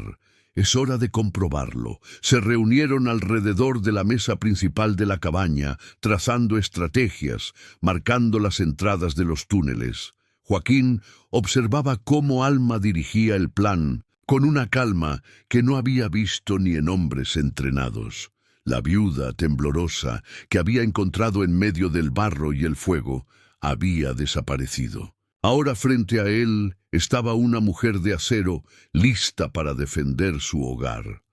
Es hora de comprobarlo». Se reunieron alrededor de la mesa principal de la cabaña, trazando estrategias, marcando las entradas de los túneles. Joaquín observaba cómo Alma dirigía el plan, con una calma que no había visto ni en hombres entrenados. La viuda temblorosa que había encontrado en medio del barro y el fuego había desaparecido. Ahora frente a él estaba una mujer de acero lista para defender su hogar.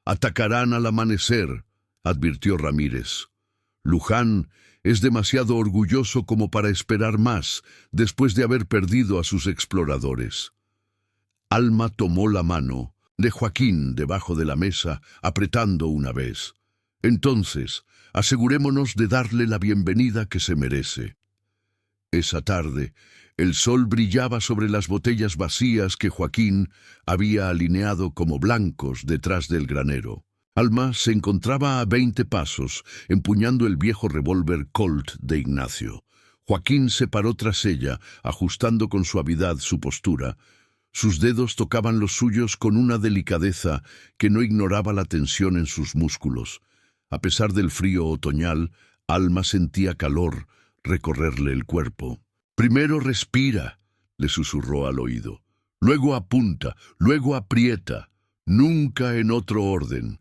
«Atacarán al amanecer», advirtió Ramírez. «Luján es demasiado orgulloso como para esperar más después de haber perdido a sus exploradores». Alma tomó la mano de Joaquín debajo de la mesa, apretando una vez. «Entonces, asegurémonos de darle la bienvenida que se merece». Esa tarde, el sol brillaba sobre las botellas vacías que Joaquín había alineado como blancos detrás del granero. Alma se encontraba a 20 pasos, empuñando el viejo revólver Colt de Ignacio. Joaquín se paró tras ella, ajustando con suavidad su postura. Sus dedos tocaban los suyos con una delicadeza que no ignoraba la tensión en sus músculos. A pesar del frío otoñal, Alma sentía calor recorrerle el cuerpo. «Primero respira», le susurró al oído. «Luego apunta, luego aprieta. Nunca en otro orden».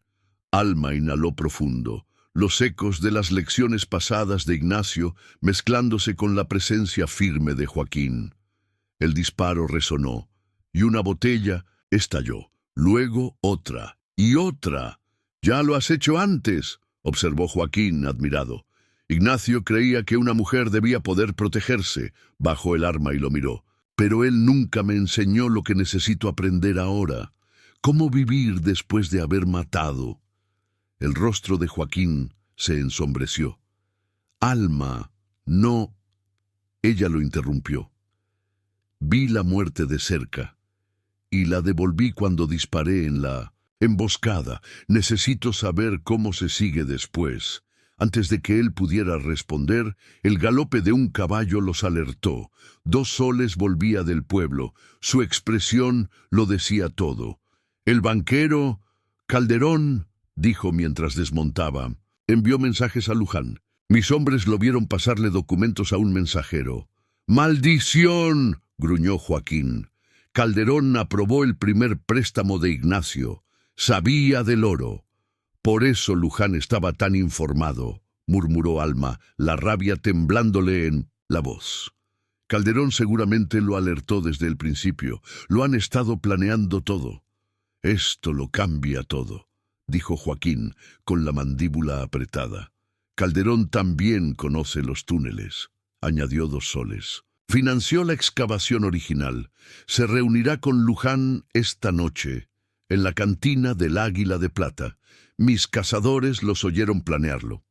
Alma inhaló profundo, los ecos de las lecciones pasadas de Ignacio mezclándose con la presencia firme de Joaquín. El disparo resonó, y una botella estalló. Luego otra, y otra. «Ya lo has hecho antes», observó Joaquín, admirado. Ignacio creía que una mujer debía poder protegerse. Bajó el arma y lo miró. «Pero él nunca me enseñó lo que necesito aprender ahora. ¿Cómo vivir después de haber matado?» El rostro de Joaquín se ensombreció. «Alma, no». Ella lo interrumpió. «Vi la muerte de cerca, y la devolví cuando disparé en la emboscada. Necesito saber cómo se sigue después». Antes de que él pudiera responder, el galope de un caballo los alertó. 2 soles volvía del pueblo. Su expresión lo decía todo. «El banquero Calderón», dijo mientras desmontaba, «envió mensajes a Luján. Mis hombres lo vieron pasarle documentos a un mensajero». «¡Maldición!», gruñó Joaquín. «Calderón aprobó el primer préstamo de Ignacio. Sabía del oro. Por eso Luján estaba tan informado», murmuró Alma, la rabia temblándole en la voz. «Calderón seguramente lo alertó desde el principio. Lo han estado planeando todo». «Esto lo cambia todo», dijo Joaquín, con la mandíbula apretada. «Calderón también conoce los túneles», añadió 2 soles. «Financió la excavación original. Se reunirá con Luján esta noche, en la cantina del Águila de Plata. Mis cazadores los oyeron planearlo».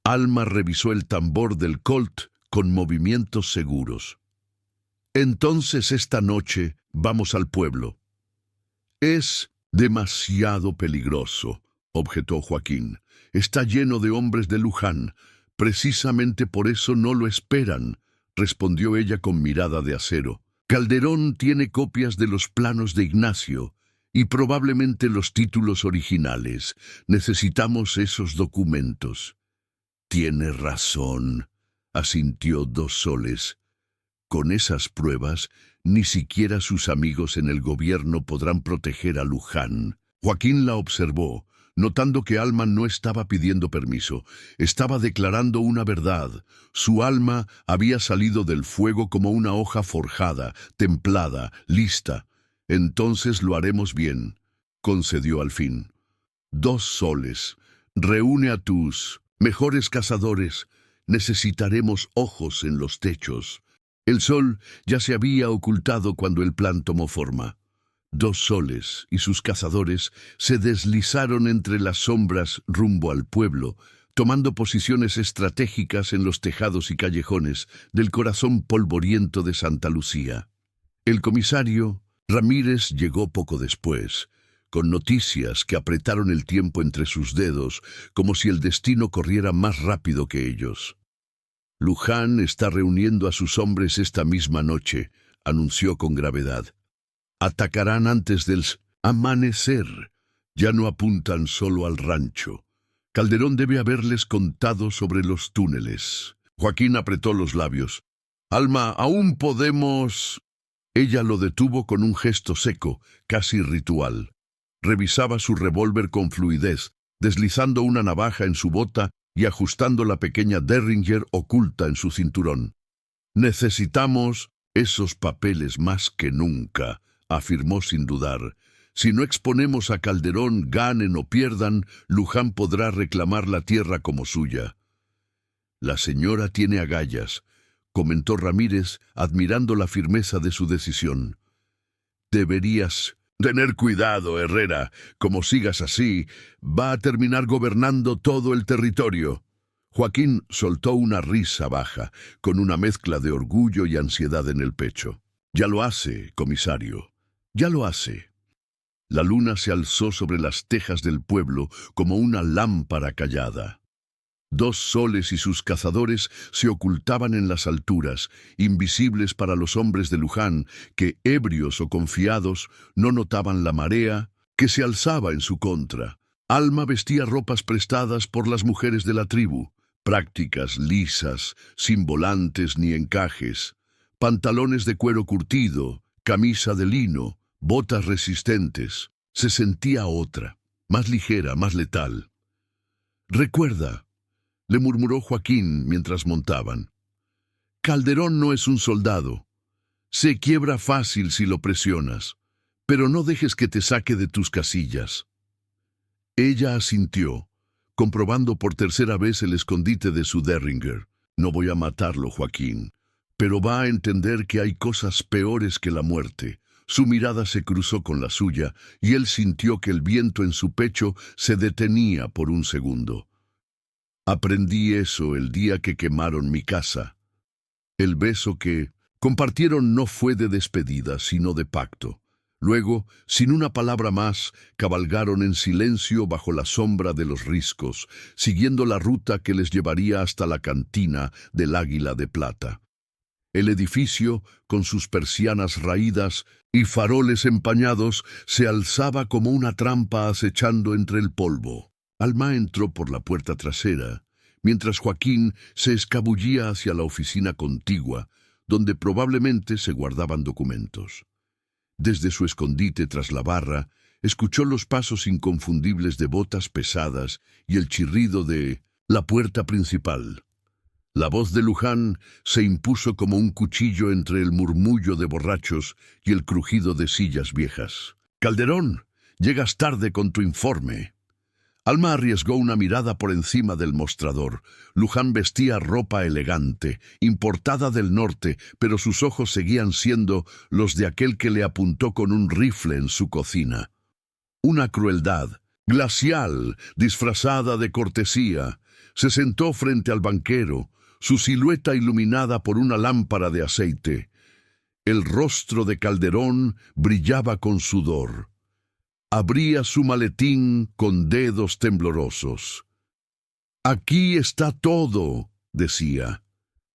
Alma revisó el tambor del Colt con movimientos seguros. «Entonces esta noche vamos al pueblo». «Es demasiado peligroso», objetó Joaquín. «Está lleno de hombres de Luján. Precisamente por eso no lo esperan», respondió ella con mirada de acero. «Calderón tiene copias de los planos de Ignacio y probablemente los títulos originales. Necesitamos esos documentos». «Tiene razón», asintió 2 soles. «Con esas pruebas, ni siquiera sus amigos en el gobierno podrán proteger a Luján». Joaquín la observó, notando que Alma no estaba pidiendo permiso. Estaba declarando una verdad. Su alma había salido del fuego como una hoja forjada, templada, lista. «Entonces lo haremos bien», concedió al fin. 2 soles. «Reúne a tus mejores cazadores. Necesitaremos ojos en los techos». El sol ya se había ocultado cuando el plan tomó forma. 2 soles y sus cazadores se deslizaron entre las sombras rumbo al pueblo, tomando posiciones estratégicas en los tejados y callejones del corazón polvoriento de Santa Lucía. El comisario Ramírez llegó poco después, con noticias que apretaron el tiempo entre sus dedos, como si el destino corriera más rápido que ellos. «Luján está reuniendo a sus hombres esta misma noche», anunció con gravedad. «Atacarán antes del amanecer. Ya no apuntan solo al rancho. Calderón debe haberles contado sobre los túneles». Joaquín apretó los labios. «Alma, aún podemos...» Ella lo detuvo con un gesto seco, casi ritual. Revisaba su revólver con fluidez, deslizando una navaja en su bota y ajustando la pequeña Derringer oculta en su cinturón. «Necesitamos esos papeles más que nunca», afirmó sin dudar. «Si no exponemos a Calderón, ganen o pierdan, Luján podrá reclamar la tierra como suya». «La señora tiene agallas», comentó Ramírez, admirando la firmeza de su decisión. «Deberías tener cuidado, Herrera. Como sigas así, va a terminar gobernando todo el territorio». Joaquín soltó una risa baja, con una mezcla de orgullo y ansiedad en el pecho. «Ya lo hace, comisario. Ya lo hace». La luna se alzó sobre las tejas del pueblo como una lámpara callada. 2 soles y sus cazadores se ocultaban en las alturas, invisibles para los hombres de Luján, que, ebrios o confiados, no notaban la marea que se alzaba en su contra. Alma vestía ropas prestadas por las mujeres de la tribu, prácticas, lisas, sin volantes ni encajes, pantalones de cuero curtido, camisa de lino, botas resistentes. Se sentía otra, más ligera, más letal. «Recuerda», le murmuró Joaquín mientras montaban, «Calderón no es un soldado. Se quiebra fácil si lo presionas, pero no dejes que te saque de tus casillas». Ella asintió, comprobando por tercera vez el escondite de su Derringer. «No voy a matarlo, Joaquín, pero va a entender que hay cosas peores que la muerte». Su mirada se cruzó con la suya y él sintió que el viento en su pecho se detenía por un segundo. «Aprendí eso el día que quemaron mi casa». El beso que compartieron no fue de despedida, sino de pacto. Luego, sin una palabra más, cabalgaron en silencio bajo la sombra de los riscos, siguiendo la ruta que les llevaría hasta la cantina del Águila de Plata. El edificio, con sus persianas raídas y faroles empañados, se alzaba como una trampa acechando entre el polvo. Alma entró por la puerta trasera, mientras Joaquín se escabullía hacia la oficina contigua, donde probablemente se guardaban documentos. Desde su escondite tras la barra, escuchó los pasos inconfundibles de botas pesadas y el chirrido de la puerta principal. La voz de Luján se impuso como un cuchillo entre el murmullo de borrachos y el crujido de sillas viejas. «Calderón, llegas tarde con tu informe». Alma arriesgó una mirada por encima del mostrador. Luján vestía ropa elegante, importada del norte, pero sus ojos seguían siendo los de aquel que le apuntó con un rifle en su cocina. Una crueldad glacial, disfrazada de cortesía. Se sentó frente al banquero, su silueta iluminada por una lámpara de aceite. El rostro de Calderón brillaba con sudor. Abría su maletín con dedos temblorosos. «Aquí está todo», decía.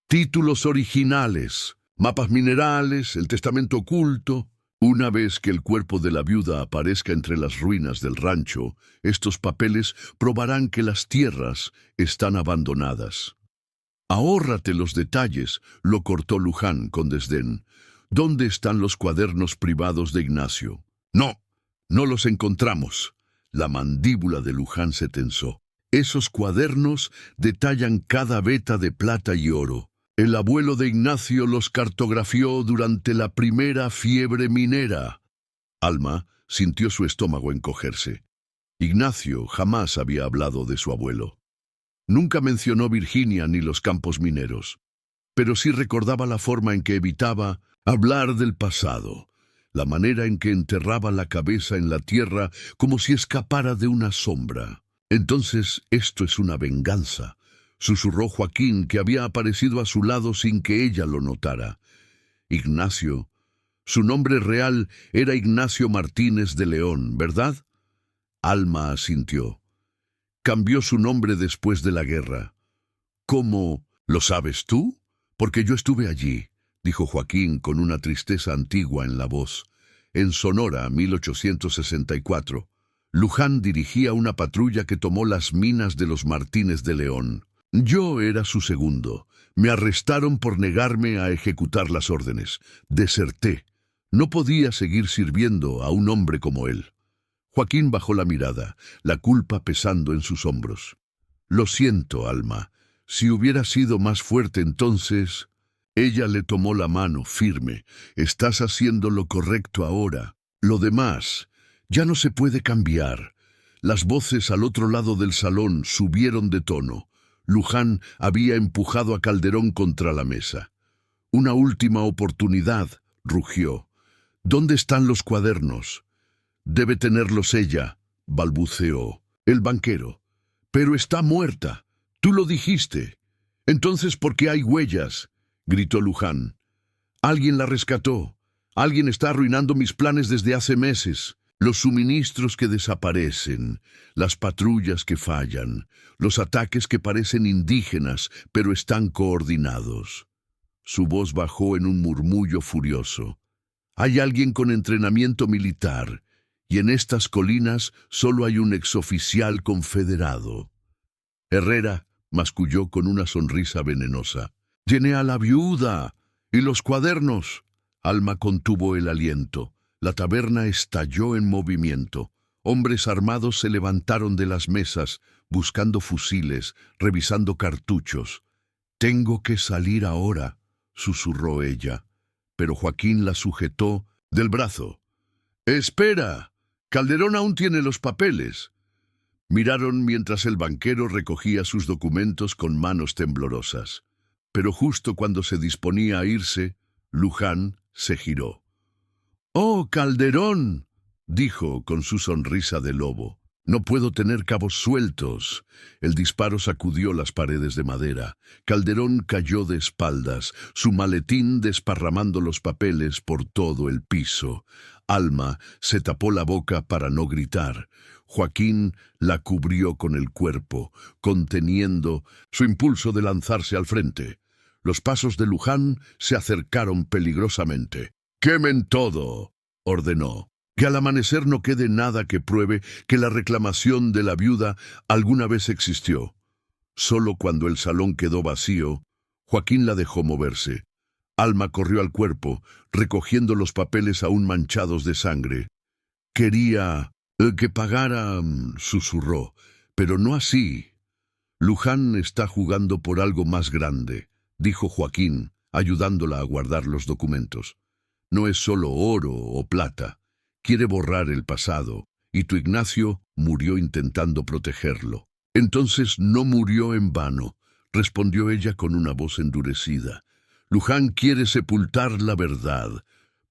«Títulos originales, mapas minerales, el testamento oculto». Una vez que el cuerpo de la viuda aparezca entre las ruinas del rancho, estos papeles probarán que las tierras están abandonadas. «Ahórrate los detalles», lo cortó Luján con desdén. «¿Dónde están los cuadernos privados de Ignacio?» «No, no los encontramos». La mandíbula de Luján se tensó. «Esos cuadernos detallan cada veta de plata y oro. El abuelo de Ignacio los cartografió durante la primera fiebre minera». Alma sintió su estómago encogerse. Ignacio jamás había hablado de su abuelo. Nunca mencionó Virginia ni los campos mineros, pero sí recordaba la forma en que evitaba hablar del pasado, la manera en que enterraba la cabeza en la tierra como si escapara de una sombra. «Entonces esto es una venganza», susurró Joaquín, que había aparecido a su lado sin que ella lo notara. Ignacio, su nombre real era Ignacio Martínez de León, ¿verdad? Alma asintió. Cambió su nombre después de la guerra. «¿Cómo? ¿Lo sabes tú? Porque yo estuve allí», dijo Joaquín con una tristeza antigua en la voz. «En Sonora, 1864. Luján dirigía una patrulla que tomó las minas de los Martínez de León. Yo era su segundo. Me arrestaron por negarme a ejecutar las órdenes. Deserté. No podía seguir sirviendo a un hombre como él». Joaquín bajó la mirada, la culpa pesando en sus hombros. «Lo siento, Alma. Si hubiera sido más fuerte entonces...» Ella le tomó la mano, firme. «Estás haciendo lo correcto ahora. Lo demás ya no se puede cambiar». Las voces al otro lado del salón subieron de tono. Luján había empujado a Calderón contra la mesa. «Una última oportunidad», rugió. «¿Dónde están los cuadernos?» «Debe tenerlos ella», balbuceó el banquero. «Pero está muerta. Tú lo dijiste». «Entonces, ¿por qué hay huellas?», gritó Luján. «Alguien la rescató. Alguien está arruinando mis planes desde hace meses. Los suministros que desaparecen, las patrullas que fallan, los ataques que parecen indígenas, pero están coordinados». Su voz bajó en un murmullo furioso. «Hay alguien con entrenamiento militar, y en estas colinas solo hay un exoficial confederado. Herrera masculló con una sonrisa venenosa. «Llené a la viuda y los cuadernos». Alma contuvo el aliento. La taberna estalló en movimiento. Hombres armados se levantaron de las mesas, buscando fusiles, revisando cartuchos. «Tengo que salir ahora», susurró ella, pero Joaquín la sujetó del brazo. «Espera, Calderón aún tiene los papeles». Miraron mientras el banquero recogía sus documentos con manos temblorosas. Pero justo cuando se disponía a irse, Luján se giró. «¡Oh, Calderón!», dijo con su sonrisa de lobo. «No puedo tener cabos sueltos». El disparo sacudió las paredes de madera. Calderón cayó de espaldas, su maletín desparramando los papeles por todo el piso. Alma se tapó la boca para no gritar. Joaquín la cubrió con el cuerpo, conteniendo su impulso de lanzarse al frente. Los pasos de Luján se acercaron peligrosamente. «¡Quemen todo!», ordenó. «Que al amanecer no quede nada que pruebe que la reclamación de la viuda alguna vez existió». Solo cuando el salón quedó vacío, Joaquín la dejó moverse. Alma corrió al cuerpo, recogiendo los papeles aún manchados de sangre. «Quería que pagara», susurró, «pero no así». «Luján está jugando por algo más grande», dijo Joaquín, ayudándola a guardar los documentos. «No es solo oro o plata. Quiere borrar el pasado, y tu Ignacio murió intentando protegerlo». «Entonces no murió en vano», respondió ella con una voz endurecida. «Luján quiere sepultar la verdad,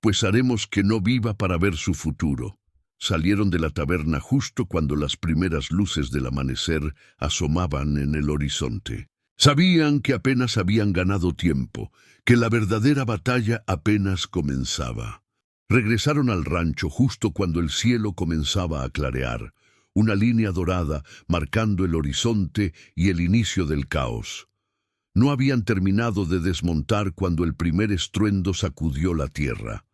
pues haremos que no viva para ver su futuro». Salieron de la taberna justo cuando las primeras luces del amanecer asomaban en el horizonte. Sabían que apenas habían ganado tiempo, que la verdadera batalla apenas comenzaba. Regresaron al rancho justo cuando el cielo comenzaba a clarear, una línea dorada marcando el horizonte y el inicio del caos. No habían terminado de desmontar cuando el primer estruendo sacudió la tierra.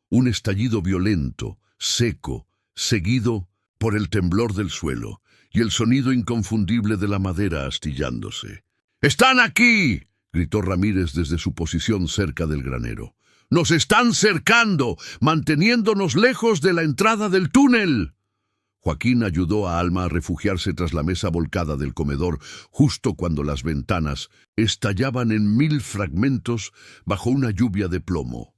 Un estallido violento, seco, seguido por el temblor del suelo y el sonido inconfundible de la madera astillándose. «¡Están aquí!», gritó Ramírez desde su posición cerca del granero. «¡Nos están cercando, manteniéndonos lejos de la entrada del túnel!». Joaquín ayudó a Alma a refugiarse tras la mesa volcada del comedor, justo cuando las ventanas estallaban en 1000 fragmentos bajo una lluvia de plomo.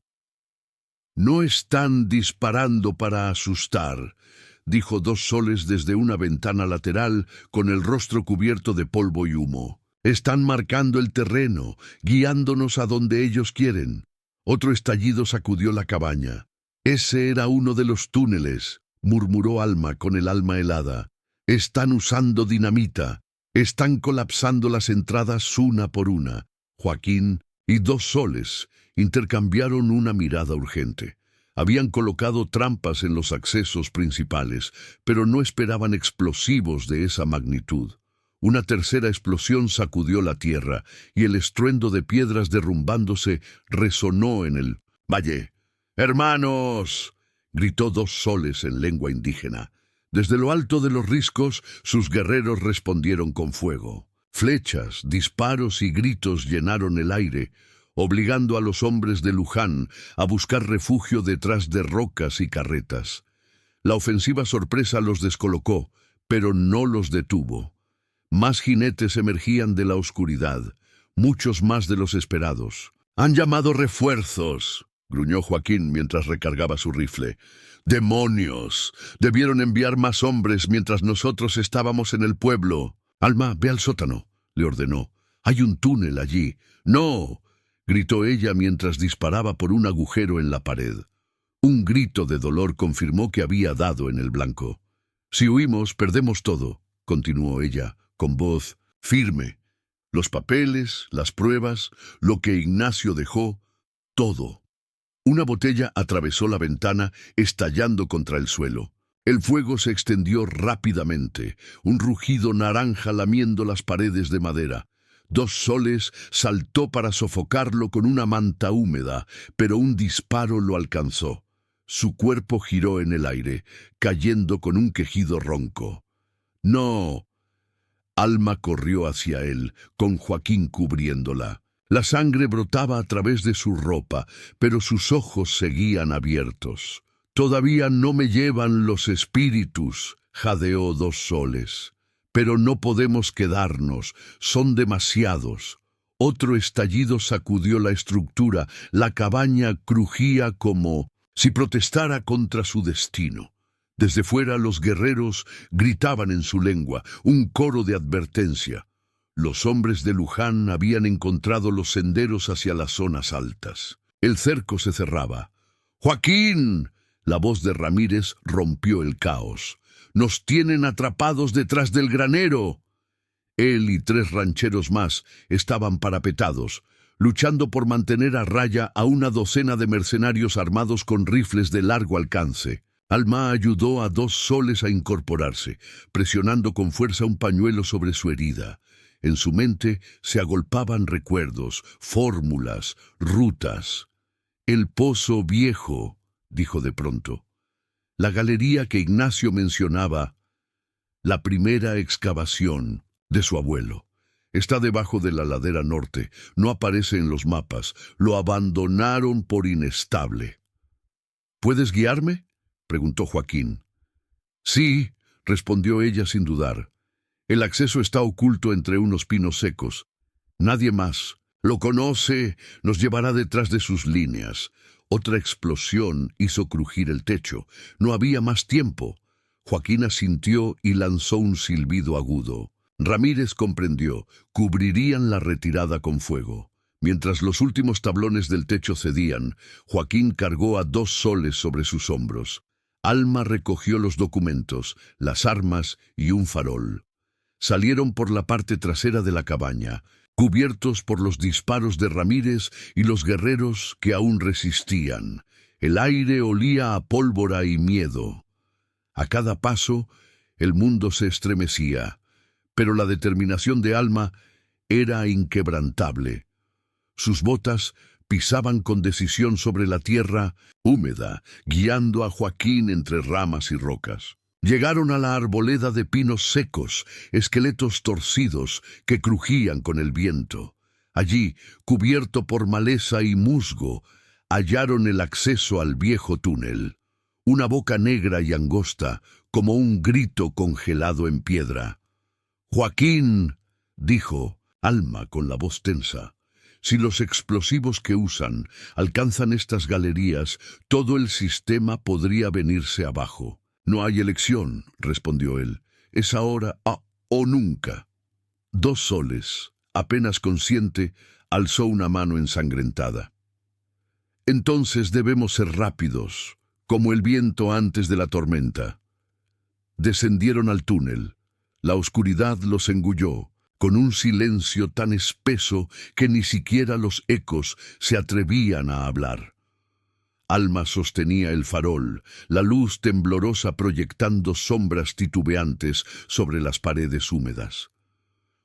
«No están disparando para asustar», dijo Dos Soles desde una ventana lateral con el rostro cubierto de polvo y humo. «Están marcando el terreno, guiándonos a donde ellos quieren». Otro estallido sacudió la cabaña. «Ese era uno de los túneles», murmuró Alma con el alma helada. «Están usando dinamita. Están colapsando las entradas una por una». Joaquín y Dos Soles intercambiaron una mirada urgente. Habían colocado trampas en los accesos principales, pero no esperaban explosivos de esa magnitud. Una tercera explosión sacudió la tierra, y el estruendo de piedras derrumbándose resonó en el valle. «¡Hermanos!», gritó Dos Soles en lengua indígena. Desde lo alto de los riscos, sus guerreros respondieron con fuego. Flechas, disparos y gritos llenaron el aire, obligando a los hombres de Luján a buscar refugio detrás de rocas y carretas. La ofensiva sorpresa los descolocó, pero no los detuvo. Más jinetes emergían de la oscuridad, muchos más de los esperados. «Han llamado refuerzos», gruñó Joaquín mientras recargaba su rifle. «¡Demonios! Debieron enviar más hombres mientras nosotros estábamos en el pueblo». «Alma, ve al sótano», le ordenó. «Hay un túnel allí». «¡No!», gritó ella mientras disparaba por un agujero en la pared. Un grito de dolor confirmó que había dado en el blanco. «Si huimos, perdemos todo», continuó ella, con voz firme. «Los papeles, las pruebas, lo que Ignacio dejó, todo». Una botella atravesó la ventana, estallando contra el suelo. El fuego se extendió rápidamente, un rugido naranja lamiendo las paredes de madera. Dos Soles saltó para sofocarlo con una manta húmeda, pero un disparo lo alcanzó. Su cuerpo giró en el aire, cayendo con un quejido ronco. ¡No! Alma corrió hacia él, con Joaquín cubriéndola. La sangre brotaba a través de su ropa, pero sus ojos seguían abiertos. «Todavía no me llevan los espíritus», jadeó Dos Soles. «Pero no podemos quedarnos, son demasiados». Otro estallido sacudió la estructura, la cabaña crujía como si protestara contra su destino. Desde fuera los guerreros gritaban en su lengua, un coro de advertencia. Los hombres de Luján habían encontrado los senderos hacia las zonas altas. El cerco se cerraba. «¡Joaquín!» La voz de Ramírez rompió el caos. «¡Nos tienen atrapados detrás del granero!» Él y 3 rancheros más estaban parapetados, luchando por mantener a raya a una docena de mercenarios armados con rifles de largo alcance. Alma ayudó a Dos Soles a incorporarse, presionando con fuerza un pañuelo sobre su herida. En su mente se agolpaban recuerdos, fórmulas, rutas. «El Pozo Viejo», dijo de pronto. «La galería que Ignacio mencionaba, la primera excavación de su abuelo. Está debajo de la ladera norte, no aparece en los mapas, lo abandonaron por inestable». «¿Puedes guiarme?», preguntó Joaquín. «Sí», respondió ella sin dudar. «El acceso está oculto entre unos pinos secos. Nadie más lo conoce, nos llevará detrás de sus líneas». Otra explosión hizo crujir el techo. No había más tiempo. Joaquín asintió y lanzó un silbido agudo. Ramírez comprendió, cubrirían la retirada con fuego. Mientras los últimos tablones del techo cedían, Joaquín cargó a Dos Soles sobre sus hombros. Alma recogió los documentos, las armas y un farol. Salieron por la parte trasera de la cabaña, cubiertos por los disparos de Ramírez y los guerreros que aún resistían. El aire olía a pólvora y miedo. A cada paso, el mundo se estremecía, pero la determinación de Alma era inquebrantable. Sus botas pisaban con decisión sobre la tierra húmeda, guiando a Joaquín entre ramas y rocas. Llegaron a la arboleda de pinos secos, esqueletos torcidos que crujían con el viento. Allí, cubierto por maleza y musgo, hallaron el acceso al viejo túnel. Una boca negra y angosta, como un grito congelado en piedra. «Joaquín», dijo Alma con la voz tensa, «si los explosivos que usan alcanzan estas galerías, todo el sistema podría venirse abajo». «No hay elección», respondió él. «Es ahora o nunca». Dos Soles, apenas consciente, alzó una mano ensangrentada. «Entonces debemos ser rápidos, como el viento antes de la tormenta». Descendieron al túnel. La oscuridad los engulló, con un silencio tan espeso que ni siquiera los ecos se atrevían a hablar. Alma sostenía el farol, la luz temblorosa proyectando sombras titubeantes sobre las paredes húmedas.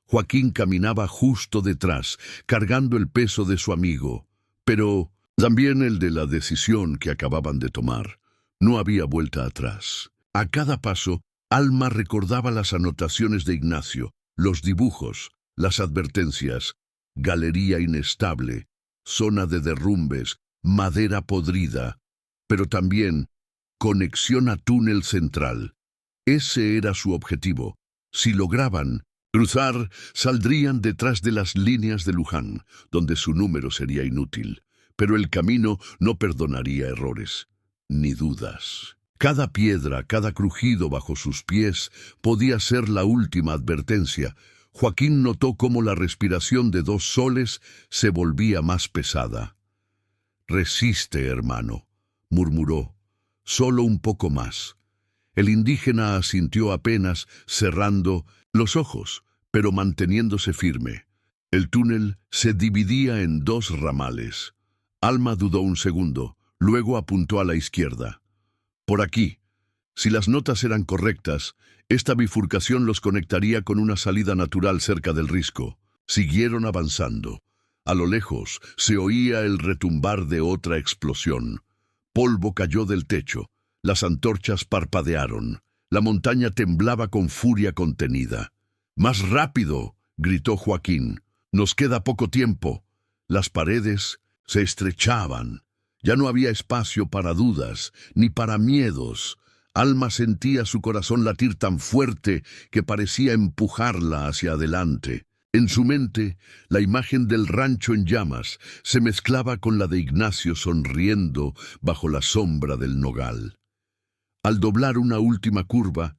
Joaquín caminaba justo detrás, cargando el peso de su amigo, pero también el de la decisión que acababan de tomar. No había vuelta atrás. A cada paso, Alma recordaba las anotaciones de Ignacio, los dibujos, las advertencias: galería inestable, zona de derrumbes, madera podrida, pero también conexión a túnel central. Ese era su objetivo. Si lograban cruzar, saldrían detrás de las líneas de Luján, donde su número sería inútil. Pero el camino no perdonaría errores, ni dudas. Cada piedra, cada crujido bajo sus pies podía ser la última advertencia. Joaquín notó cómo la respiración de Dos Soles se volvía más pesada. «Resiste, hermano», murmuró. «Solo un poco más». El indígena asintió apenas, cerrando los ojos, pero manteniéndose firme. El túnel se dividía en 2 ramales. Alma dudó un segundo, luego apuntó a la izquierda. «Por aquí». Si las notas eran correctas, esta bifurcación los conectaría con una salida natural cerca del risco. Siguieron avanzando. A lo lejos se oía el retumbar de otra explosión. polvo cayó del techo, las antorchas parpadearon, la montaña temblaba con furia contenida. ¡Más rápido!, gritó Joaquín. «Nos queda poco tiempo». Las paredes se estrechaban. Ya no había espacio para dudas, ni para miedos. Alma sentía su corazón latir tan fuerte que parecía empujarla hacia adelante. En su mente, la imagen del rancho en llamas se mezclaba con la de Ignacio sonriendo bajo la sombra del nogal. Al doblar una última curva,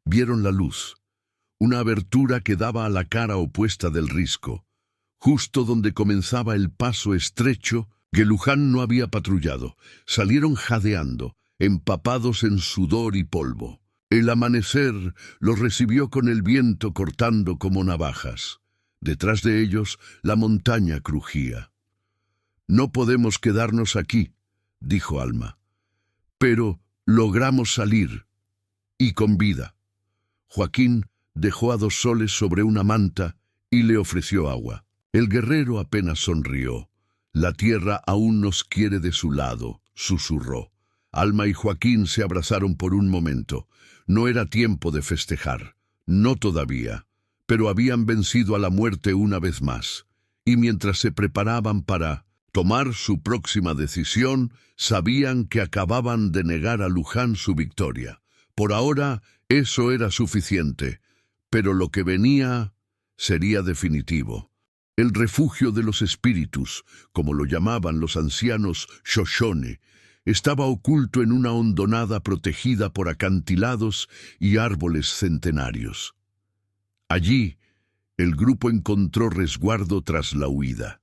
vieron la luz, una abertura que daba a la cara opuesta del risco. Justo donde comenzaba el paso estrecho que Luján no había patrullado, salieron jadeando, empapados en sudor y polvo. El amanecer los recibió con el viento cortando como navajas. Detrás de ellos, la montaña crujía. «No podemos quedarnos aquí», dijo Alma. «Pero logramos salir, y con vida». Joaquín dejó a Dos Soles sobre una manta y le ofreció agua. El guerrero apenas sonrió. «La tierra aún nos quiere de su lado», susurró. Alma y Joaquín se abrazaron por un momento. No era tiempo de festejar, no todavía, pero habían vencido a la muerte una vez más. Y mientras se preparaban para tomar su próxima decisión, sabían que acababan de negar a Luján su victoria. Por ahora, eso era suficiente, pero lo que venía sería definitivo. El refugio de los espíritus, como lo llamaban los ancianos Shoshone, estaba oculto en una hondonada protegida por acantilados y árboles centenarios. Allí, el grupo encontró resguardo tras la huida.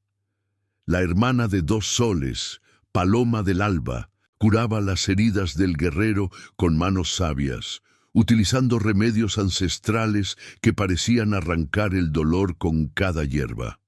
La hermana de Dos Soles, Paloma del Alba, curaba las heridas del guerrero con manos sabias, utilizando remedios ancestrales que parecían arrancar el dolor con cada hierba.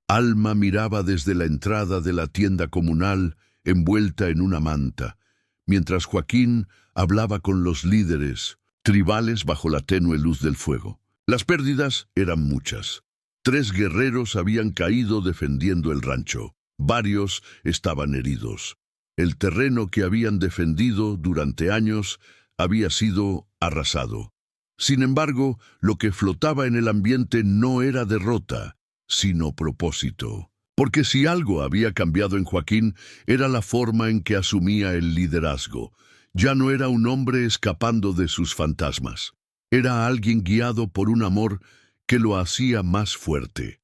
Alma miraba desde la entrada de la tienda comunal, envuelta en una manta, mientras Joaquín hablaba con los líderes, tribales bajo la tenue luz del fuego. Las pérdidas eran muchas. 3 guerreros habían caído defendiendo el rancho. Varios estaban heridos. El terreno que habían defendido durante años había sido arrasado. Sin embargo, lo que flotaba en el ambiente no era derrota, sino propósito. Porque si algo había cambiado en Joaquín, era la forma en que asumía el liderazgo. Ya no era un hombre escapando de sus fantasmas. Era alguien guiado por un amor que lo hacía más fuerte.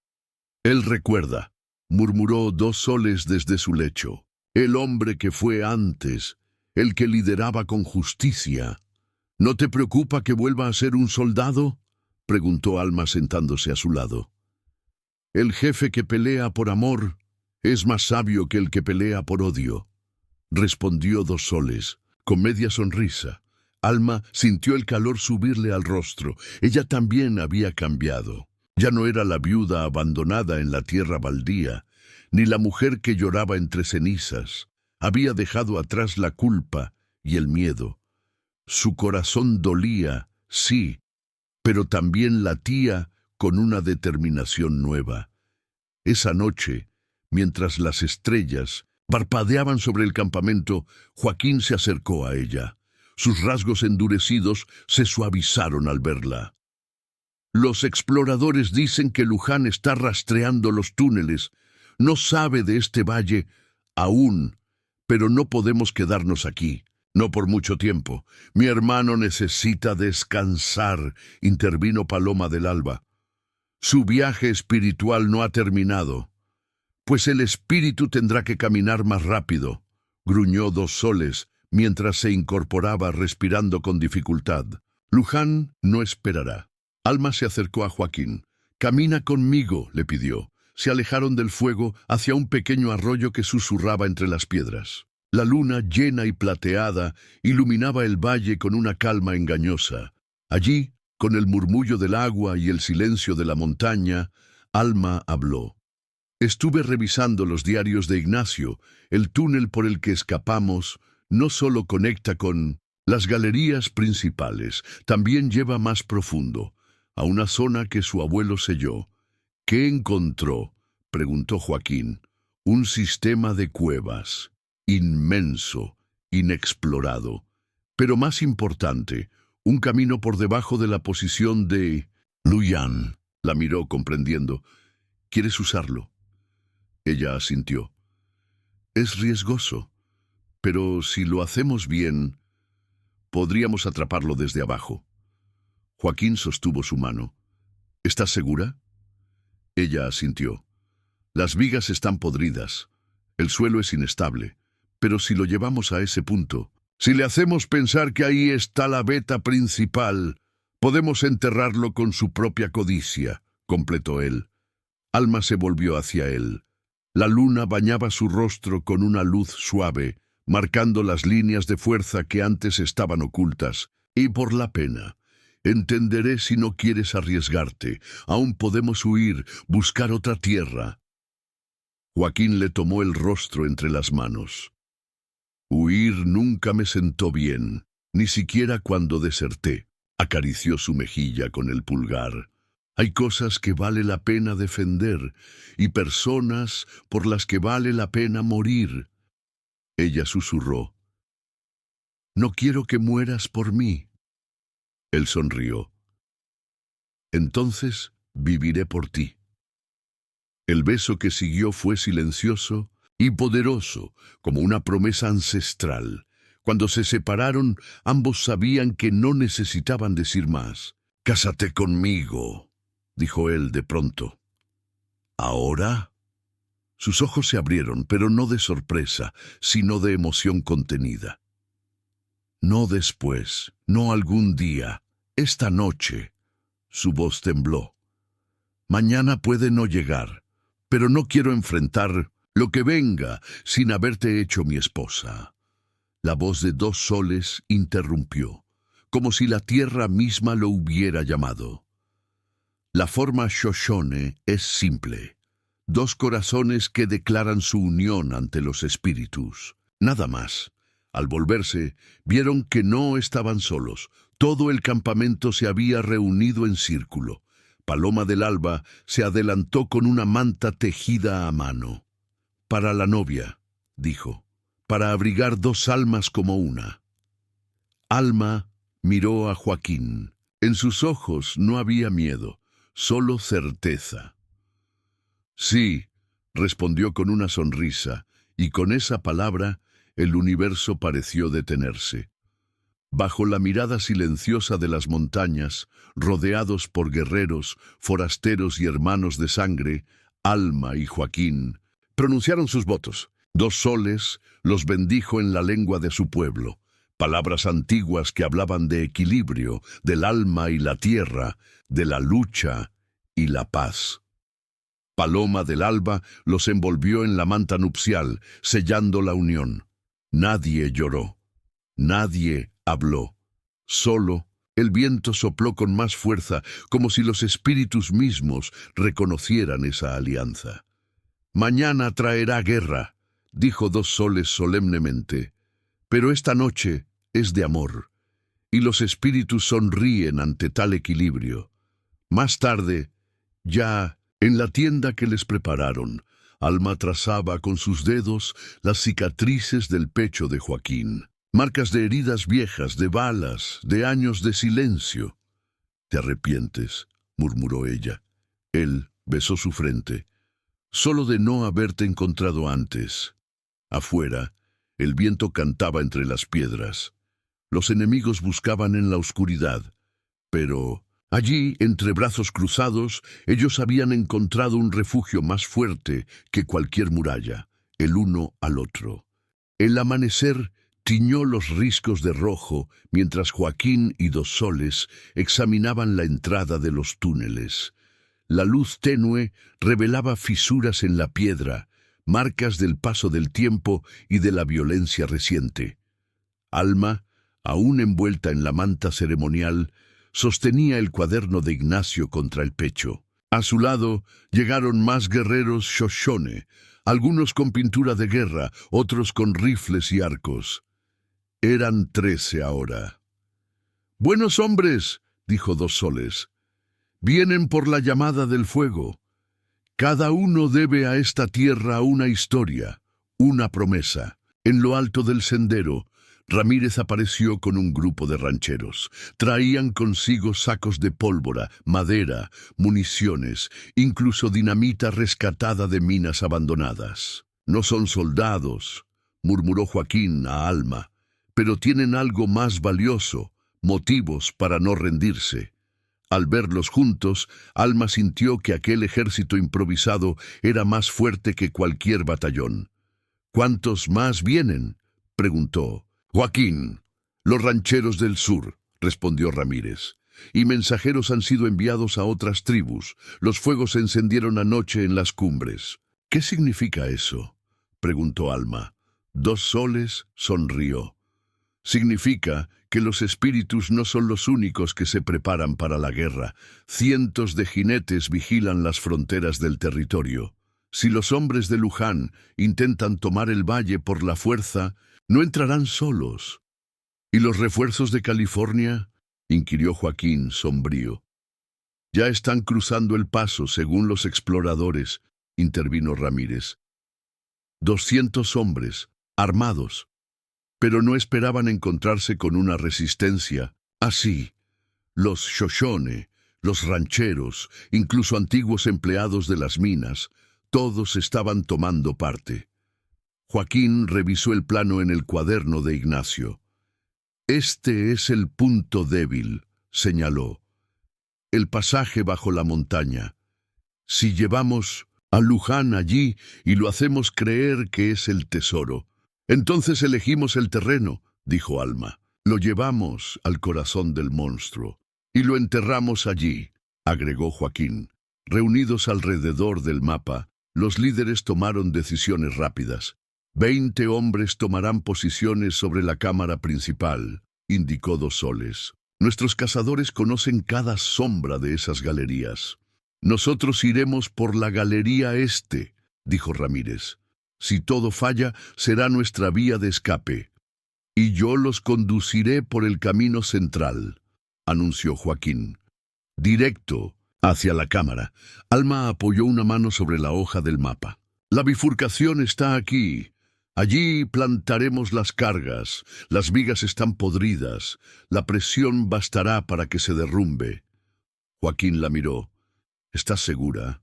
«Él recuerda», murmuró Dos Soles desde su lecho. «El hombre que fue antes, el que lideraba con justicia». «¿No te preocupa que vuelva a ser un soldado?», preguntó Alma sentándose a su lado. «El jefe que pelea por amor es más sabio que el que pelea por odio», respondió Dos Soles, con media sonrisa. Alma sintió el calor subirle al rostro. Ella también había cambiado. Ya no era la viuda abandonada en la tierra baldía, ni la mujer que lloraba entre cenizas. Había dejado atrás la culpa y el miedo. Su corazón dolía, sí, pero también latía con una determinación nueva. Esa noche, mientras las estrellas parpadeaban sobre el campamento, Joaquín se acercó a ella. Sus rasgos endurecidos se suavizaron al verla. «Los exploradores dicen que Luján está rastreando los túneles. No sabe de este valle aún, pero no podemos quedarnos aquí. No por mucho tiempo. Mi hermano necesita descansar», intervino Paloma del Alba. «Su viaje espiritual no ha terminado». «Pues el espíritu tendrá que caminar más rápido», gruñó Dos Soles, mientras se incorporaba respirando con dificultad. «Luján no esperará». Alma se acercó a Joaquín. «Camina conmigo», le pidió. Se alejaron del fuego hacia un pequeño arroyo que susurraba entre las piedras. La luna, llena y plateada, iluminaba el valle con una calma engañosa. Allí, con el murmullo del agua y el silencio de la montaña, Alma habló. «Estuve revisando los diarios de Ignacio. El túnel por el que escapamos no solo conecta con las galerías principales, también lleva más profundo, a una zona que su abuelo selló». «¿Qué encontró?», preguntó Joaquín. «Un sistema de cuevas, inmenso, inexplorado. Pero más importante, un camino por debajo de la posición de Luyan. La miró comprendiendo. ¿Quieres usarlo? Ella asintió. Es riesgoso, pero si lo hacemos bien, podríamos atraparlo desde abajo. Joaquín sostuvo su mano. ¿Estás segura? Ella asintió. Las vigas están podridas. El suelo es inestable. Pero si lo llevamos a ese punto, si le hacemos pensar que ahí está la veta principal, podemos enterrarlo con su propia codicia, completó él. Alma se volvió hacia él. La luna bañaba su rostro con una luz suave, marcando las líneas de fuerza que antes estaban ocultas. Y por la pena. Entenderé si no quieres arriesgarte. Aún podemos huir, buscar otra tierra. Joaquín le tomó el rostro entre las manos. Huir nunca me sentó bien, ni siquiera cuando deserté. Acarició su mejilla con el pulgar. Hay cosas que vale la pena defender y personas por las que vale la pena morir. Ella susurró. No quiero que mueras por mí. Él sonrió. Entonces viviré por ti. El beso que siguió fue silencioso y poderoso, como una promesa ancestral. Cuando se separaron, ambos sabían que no necesitaban decir más. «Cásate conmigo», dijo él de pronto. «¿Ahora?» Sus ojos se abrieron, pero no de sorpresa, sino de emoción contenida. «No después, no algún día, esta noche». Su voz tembló. «Mañana puede no llegar, pero no quiero enfrentar lo que venga sin haberte hecho mi esposa». La voz de Dos Soles interrumpió, como si la tierra misma lo hubiera llamado. La forma Shoshone es simple. Dos corazones que declaran su unión ante los espíritus. Nada más. Al volverse, vieron que no estaban solos. Todo el campamento se había reunido en círculo. Paloma del Alba se adelantó con una manta tejida a mano. «Para la novia», dijo, «para abrigar dos almas como una». Alma miró a Joaquín. En sus ojos no había miedo, solo certeza. «Sí», respondió con una sonrisa, y con esa palabra el universo pareció detenerse. Bajo la mirada silenciosa de las montañas, rodeados por guerreros, forasteros y hermanos de sangre, Alma y Joaquín pronunciaron sus votos. Dos Soles los bendijo en la lengua de su pueblo, palabras antiguas que hablaban de equilibrio, del alma y la tierra, de la lucha y la paz. Paloma del Alba los envolvió en la manta nupcial, sellando la unión. Nadie lloró, nadie habló. Solo el viento sopló con más fuerza, como si los espíritus mismos reconocieran esa alianza. «Mañana traerá guerra», dijo Dos Soles solemnemente, «pero esta noche es de amor, y los espíritus sonríen ante tal equilibrio». Más tarde, ya en la tienda que les prepararon, Alma trazaba con sus dedos las cicatrices del pecho de Joaquín, marcas de heridas viejas, de balas, de años de silencio. «¿Te arrepientes?», murmuró ella. Él besó su frente. «Solo de no haberte encontrado antes». Afuera, el viento cantaba entre las piedras. Los enemigos buscaban en la oscuridad, pero allí, entre brazos cruzados, ellos habían encontrado un refugio más fuerte que cualquier muralla, el uno al otro. El amanecer tiñó los riscos de rojo mientras Joaquín y Dos Soles examinaban la entrada de los túneles. La luz tenue revelaba fisuras en la piedra, marcas del paso del tiempo y de la violencia reciente. Alma, aún envuelta en la manta ceremonial, sostenía el cuaderno de Ignacio contra el pecho. A su lado llegaron más guerreros Shoshone, algunos con pintura de guerra, otros con rifles y arcos. Eran 13 ahora. «Buenos hombres», dijo Dos Soles, «vienen por la llamada del fuego. Cada uno debe a esta tierra una historia, una promesa. En lo alto del sendero, Ramírez apareció con un grupo de rancheros. Traían consigo sacos de pólvora, madera, municiones, incluso dinamita rescatada de minas abandonadas. «No son soldados», murmuró Joaquín a Alma, «pero tienen algo más valioso, motivos para no rendirse». Al verlos juntos, Alma sintió que aquel ejército improvisado era más fuerte que cualquier batallón. «¿Cuántos más vienen?», preguntó. «Joaquín, los rancheros del sur», respondió Ramírez, «y mensajeros han sido enviados a otras tribus. Los fuegos se encendieron anoche en las cumbres». «¿Qué significa eso?», preguntó Alma. Dos Soles sonrió. «Significa que los espíritus no son los únicos que se preparan para la guerra. Cientos de jinetes vigilan las fronteras del territorio. Si los hombres de Luján intentan tomar el valle por la fuerza, no entrarán solos». «¿Y los refuerzos de California?», inquirió Joaquín, sombrío. «Ya están cruzando el paso, según los exploradores», intervino Ramírez. 200 hombres, armados. Pero no esperaban encontrarse con una resistencia así. Los Shoshone, los rancheros, incluso antiguos empleados de las minas, todos estaban tomando parte. Joaquín revisó el plano en el cuaderno de Ignacio. «Este es el punto débil», señaló. «El pasaje bajo la montaña. Si llevamos a Luján allí y lo hacemos creer que es el tesoro, entonces elegimos el terreno», dijo Alma. «Lo llevamos al corazón del monstruo y lo enterramos allí», agregó Joaquín. Reunidos alrededor del mapa, los líderes tomaron decisiones rápidas. 20 hombres tomarán posiciones sobre la cámara principal, indicó Dos Soles. «Nuestros cazadores conocen cada sombra de esas galerías». «Nosotros iremos por la galería este», dijo Ramírez. «Si todo falla, será nuestra vía de escape». «Y yo los conduciré por el camino central», anunció Joaquín. «Directo hacia la cámara». Alma apoyó una mano sobre la hoja del mapa. «La bifurcación está aquí. Allí plantaremos las cargas. Las vigas están podridas. La presión bastará para que se derrumbe». Joaquín la miró. «¿Estás segura?».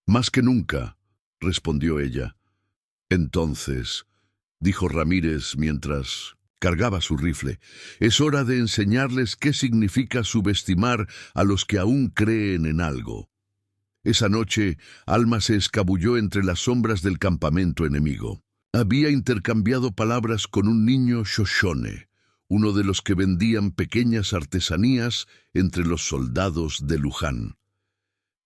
«Más que nunca», respondió ella. «Entonces», dijo Ramírez mientras cargaba su rifle, «es hora de enseñarles qué significa subestimar a los que aún creen en algo». Esa noche, Alma se escabulló entre las sombras del campamento enemigo. Había intercambiado palabras con un niño Shoshone, uno de los que vendían pequeñas artesanías entre los soldados de Luján.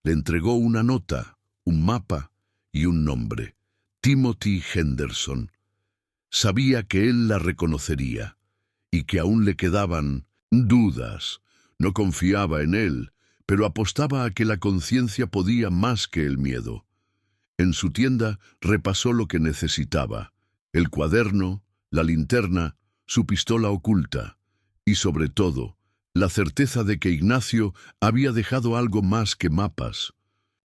Le entregó una nota, un mapa y un nombre: Timothy Henderson. Sabía que él la reconocería y que aún le quedaban dudas. No confiaba en él, pero apostaba a que la conciencia podía más que el miedo. En su tienda repasó lo que necesitaba: el cuaderno, la linterna, su pistola oculta y, sobre todo, la certeza de que Ignacio había dejado algo más que mapas.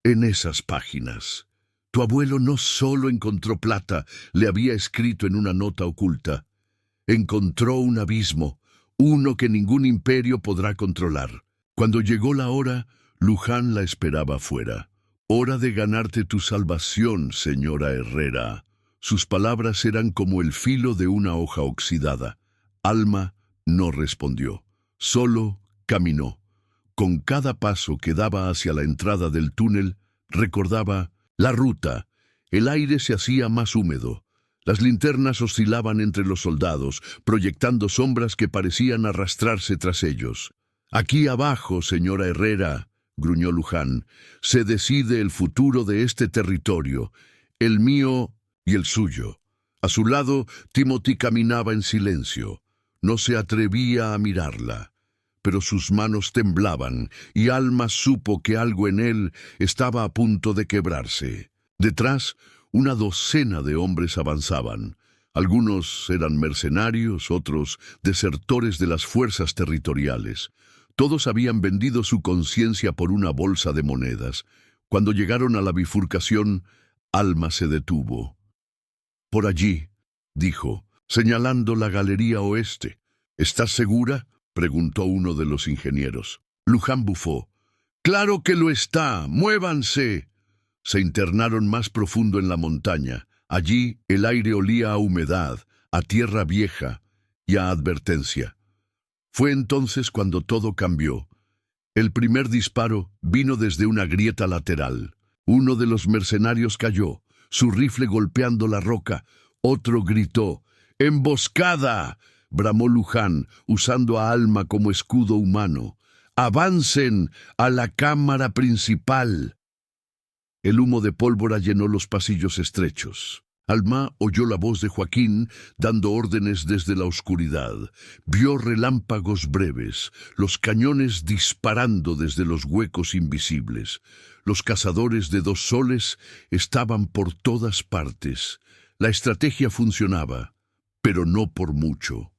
«En esas páginas, tu abuelo no solo encontró plata», le había escrito en una nota oculta. «Encontró un abismo, uno que ningún imperio podrá controlar». Cuando llegó la hora, Luján la esperaba afuera. «Hora de ganarte tu salvación, señora Herrera». Sus palabras eran como el filo de una hoja oxidada. Alma no respondió. Solo caminó. Con cada paso que daba hacia la entrada del túnel, recordaba la ruta. El aire se hacía más húmedo. Las linternas oscilaban entre los soldados, proyectando sombras que parecían arrastrarse tras ellos. «Aquí abajo, señora Herrera», gruñó Luján, «se decide el futuro de este territorio, el mío y el suyo». A su lado, Timothy caminaba en silencio. No se atrevía a mirarla, pero sus manos temblaban y Alma supo que algo en él estaba a punto de quebrarse. Detrás, una docena de hombres avanzaban. Algunos eran mercenarios, otros desertores de las fuerzas territoriales. Todos habían vendido su conciencia por una bolsa de monedas. Cuando llegaron a la bifurcación, Alma se detuvo. «Por allí», dijo, señalando la galería oeste. ¿Estás segura?, preguntó uno de los ingenieros. Luján bufó. «¡Claro que lo está! ¡Muévanse!». Se internaron más profundo en la montaña. Allí el aire olía a humedad, a tierra vieja y a advertencia. Fue entonces cuando todo cambió. El primer disparo vino desde una grieta lateral. Uno de los mercenarios cayó, su rifle golpeando la roca. Otro gritó. «¡Emboscada!», bramó Luján, usando a Alma como escudo humano. «¡Avancen a la cámara principal!». El humo de pólvora llenó los pasillos estrechos. Alma oyó la voz de Joaquín dando órdenes desde la oscuridad. Vio relámpagos breves, los cañones disparando desde los huecos invisibles. Los cazadores de 2 soles estaban por todas partes. La estrategia funcionaba, pero no por mucho.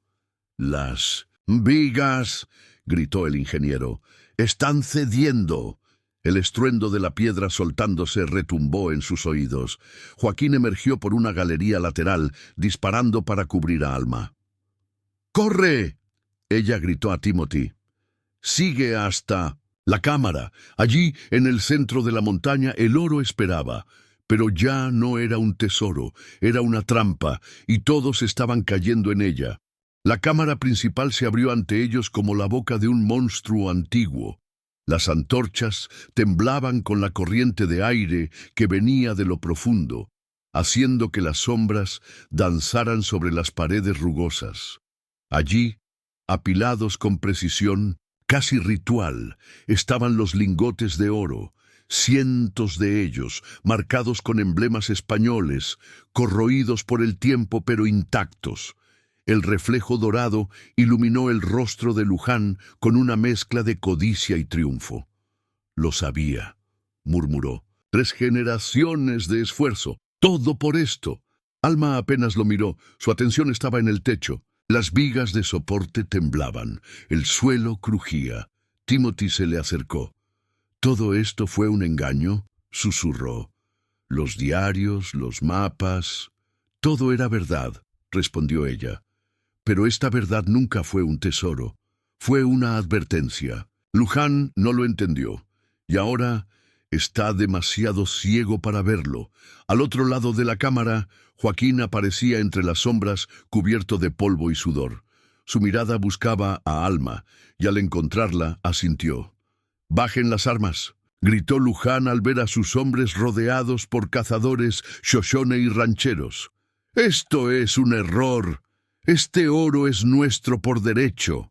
«Las vigas», gritó el ingeniero, «están cediendo». El estruendo de la piedra soltándose retumbó en sus oídos. Joaquín emergió por una galería lateral, disparando para cubrir a Alma. «¡Corre!», ella gritó a Timothy. «Sigue hasta la cámara». Allí, en el centro de la montaña, el oro esperaba. Pero ya no era un tesoro, era una trampa, y todos estaban cayendo en ella. La cámara principal se abrió ante ellos como la boca de un monstruo antiguo. Las antorchas temblaban con la corriente de aire que venía de lo profundo, haciendo que las sombras danzaran sobre las paredes rugosas. Allí, apilados con precisión, casi ritual, estaban los lingotes de oro, cientos de ellos, marcados con emblemas españoles, corroídos por el tiempo pero intactos. El reflejo dorado iluminó el rostro de Luján con una mezcla de codicia y triunfo. «Lo sabía», murmuró. «3 generaciones de esfuerzo. Todo por esto». Alma apenas lo miró. Su atención estaba en el techo. Las vigas de soporte temblaban. El suelo crujía. Timothy se le acercó. «¿Todo esto fue un engaño?», susurró. «Los diarios, los mapas...». «Todo era verdad», respondió ella. «Pero esta verdad nunca fue un tesoro. Fue una advertencia». Luján no lo entendió, y ahora está demasiado ciego para verlo. Al otro lado de la cámara, Joaquín aparecía entre las sombras, cubierto de polvo y sudor. Su mirada buscaba a Alma, y al encontrarla, asintió. «Bajen las armas», gritó Luján al ver a sus hombres rodeados por cazadores, Shoshone y rancheros. «Esto es un error. Este oro es nuestro por derecho».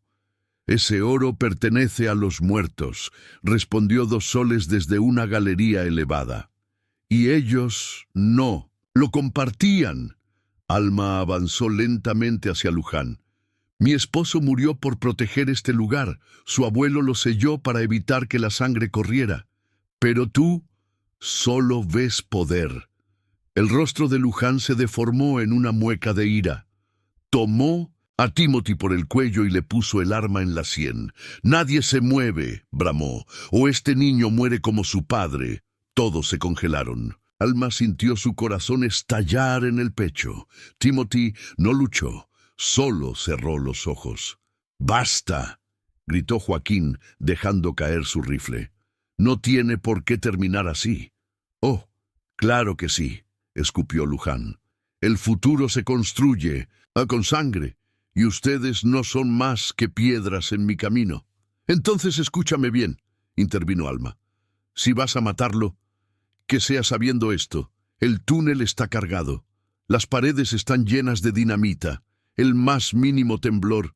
«Ese oro pertenece a los muertos», respondió 2 soles desde una galería elevada. «Y ellos no, lo compartían». Alma avanzó lentamente hacia Luján. «Mi esposo murió por proteger este lugar. Su abuelo lo selló para evitar que la sangre corriera. Pero tú solo ves poder». El rostro de Luján se deformó en una mueca de ira. Tomó a Timothy por el cuello y le puso el arma en la sien. «Nadie se mueve», bramó, «o este niño muere como su padre». Todos se congelaron. Alma sintió su corazón estallar en el pecho. Timothy no luchó, solo cerró los ojos. «¡Basta!», gritó Joaquín, dejando caer su rifle. «No tiene por qué terminar así». «Oh, claro que sí», escupió Luján. «El futuro se construye con sangre, y ustedes no son más que piedras en mi camino». «Entonces escúchame bien», intervino Alma. «Si vas a matarlo, que sea sabiendo esto. El túnel está cargado. Las paredes están llenas de dinamita. El más mínimo temblor,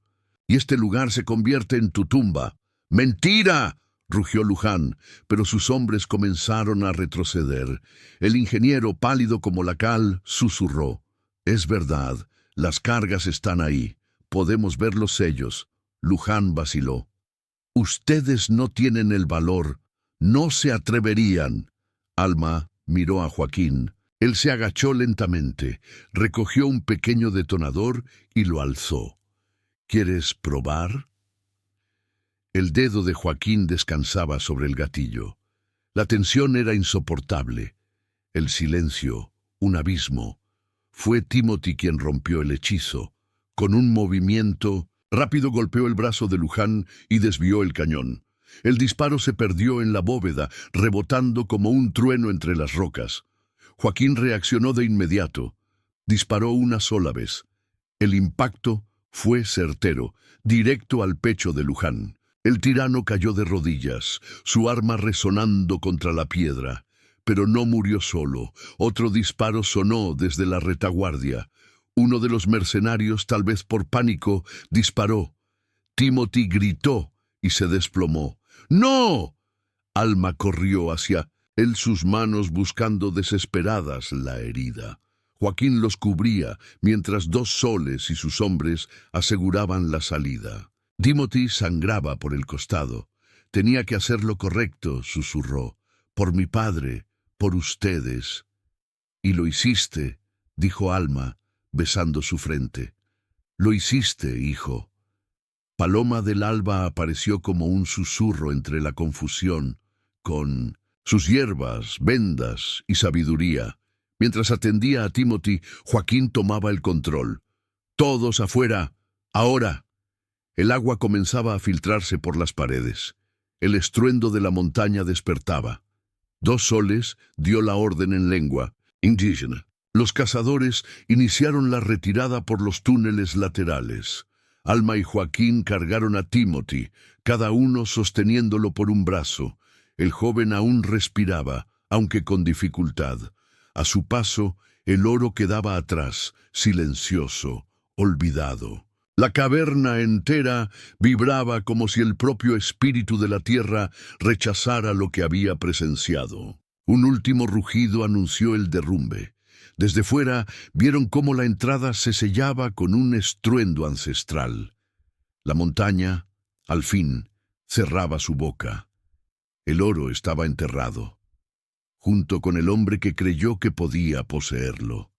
y este lugar se convierte en tu tumba». «¡Mentira!», rugió Luján, pero sus hombres comenzaron a retroceder. El ingeniero, pálido como la cal, susurró. «Es verdad. Las cargas están ahí. Podemos ver los sellos». Luján vaciló. «Ustedes no tienen el valor. No se atreverían». Alma miró a Joaquín. Él se agachó lentamente, recogió un pequeño detonador y lo alzó. «¿Quieres probar?». El dedo de Joaquín descansaba sobre el gatillo. La tensión era insoportable. El silencio, un abismo. Fue Timothy quien rompió el hechizo. Con un movimiento rápido golpeó el brazo de Luján y desvió el cañón. El disparo se perdió en la bóveda, rebotando como un trueno entre las rocas. Joaquín reaccionó de inmediato. Disparó una sola vez. El impacto fue certero, directo al pecho de Luján. El tirano cayó de rodillas, su arma resonando contra la piedra. Pero no murió solo. Otro disparo sonó desde la retaguardia. Uno de los mercenarios, tal vez por pánico, disparó. Timothy gritó y se desplomó. ¡No! Alma corrió hacia él, sus manos buscando desesperadas la herida. Joaquín los cubría, mientras dos soles y sus hombres aseguraban la salida. Timothy sangraba por el costado. Tenía que hacer lo correcto, susurró. Por mi padre, por ustedes. Y lo hiciste, dijo Alma, besando su frente. Lo hiciste, hijo. Paloma del Alba apareció como un susurro entre la confusión, con sus hierbas, vendas y sabiduría. Mientras atendía a Timothy, Joaquín tomaba el control. «Todos afuera, ahora». El agua comenzaba a filtrarse por las paredes. El estruendo de la montaña despertaba. Dos soles dio la orden en lengua indígena. Los cazadores iniciaron la retirada por los túneles laterales. Alma y Joaquín cargaron a Timothy, cada uno sosteniéndolo por un brazo. El joven aún respiraba, aunque con dificultad. A su paso, el oro quedaba atrás, silencioso, olvidado. La caverna entera vibraba como si el propio espíritu de la tierra rechazara lo que había presenciado. Un último rugido anunció el derrumbe. Desde fuera vieron cómo la entrada se sellaba con un estruendo ancestral. La montaña, al fin, cerraba su boca. El oro estaba enterrado, junto con el hombre que creyó que podía poseerlo.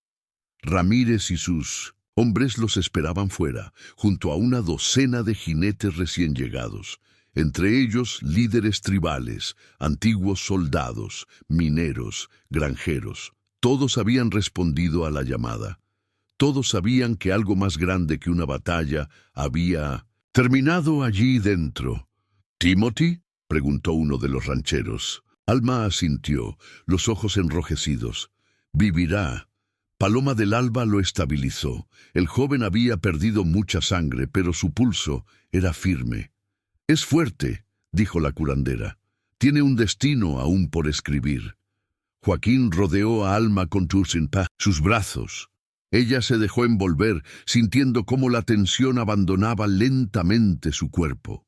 Ramírez y sus hombres los esperaban fuera, junto a una docena de jinetes recién llegados, entre ellos líderes tribales, antiguos soldados, mineros, granjeros. Todos habían respondido a la llamada. Todos sabían que algo más grande que una batalla había terminado allí dentro. «¿Timothy?», preguntó uno de los rancheros. Alma asintió, los ojos enrojecidos. «Vivirá». Paloma del Alba lo estabilizó. El joven había perdido mucha sangre, pero su pulso era firme. «Es fuerte», dijo la curandera. «Tiene un destino aún por escribir». Joaquín rodeó a Alma con sus brazos. Ella se dejó envolver, sintiendo cómo la tensión abandonaba lentamente su cuerpo.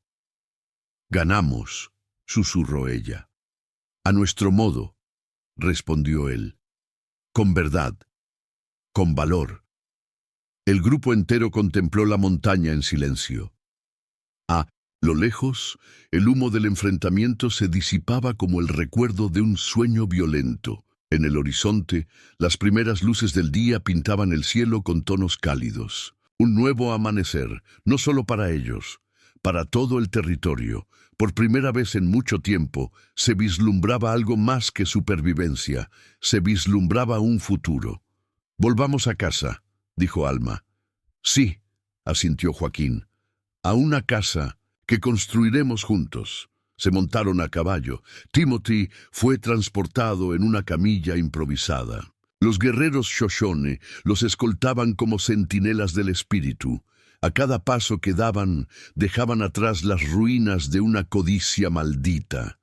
«Ganamos», susurró ella. «A nuestro modo», respondió él. «Con verdad, con valor». El grupo entero contempló la montaña en silencio. A lo lejos, el humo del enfrentamiento se disipaba como el recuerdo de un sueño violento. En el horizonte, las primeras luces del día pintaban el cielo con tonos cálidos. Un nuevo amanecer, no solo para ellos, para todo el territorio. Por primera vez en mucho tiempo, se vislumbraba algo más que supervivencia. Se vislumbraba un futuro. «Volvamos a casa», dijo Alma. «Sí», asintió Joaquín. «A una casa que construiremos juntos». Se montaron a caballo. Timothy fue transportado en una camilla improvisada. Los guerreros Shoshone los escoltaban como centinelas del espíritu. A cada paso que daban, dejaban atrás las ruinas de una codicia maldita.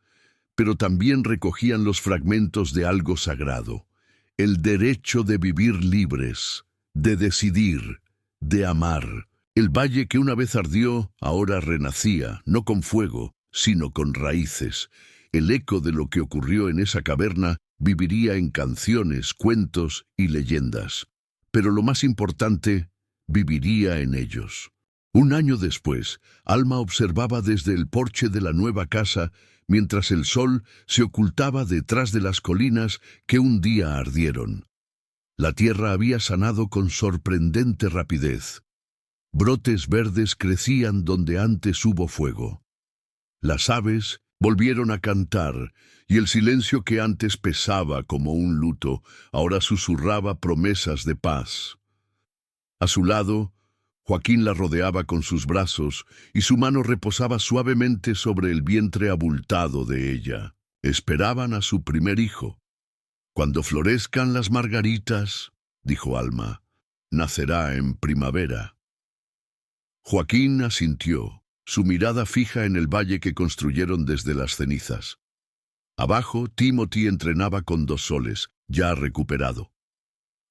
Pero también recogían los fragmentos de algo sagrado. El derecho de vivir libres, de decidir, de amar. El valle que una vez ardió, ahora renacía, no con fuego, sino con raíces. El eco de lo que ocurrió en esa caverna viviría en canciones, cuentos y leyendas. Pero lo más importante, viviría en ellos. Un año después, Alma observaba desde el porche de la nueva casa, mientras el sol se ocultaba detrás de las colinas que un día ardieron. La tierra había sanado con sorprendente rapidez. Brotes verdes crecían donde antes hubo fuego. Las aves Volvieron a cantar, y el silencio que antes pesaba como un luto, ahora susurraba promesas de paz. A su lado, Joaquín la rodeaba con sus brazos, y su mano reposaba suavemente sobre el vientre abultado de ella. Esperaban a su primer hijo. «Cuando florezcan las margaritas», dijo Alma, «nacerá en primavera». Joaquín asintió, su mirada fija en el valle que construyeron desde las cenizas. Abajo, Timothy entrenaba con 2 soles, ya recuperado.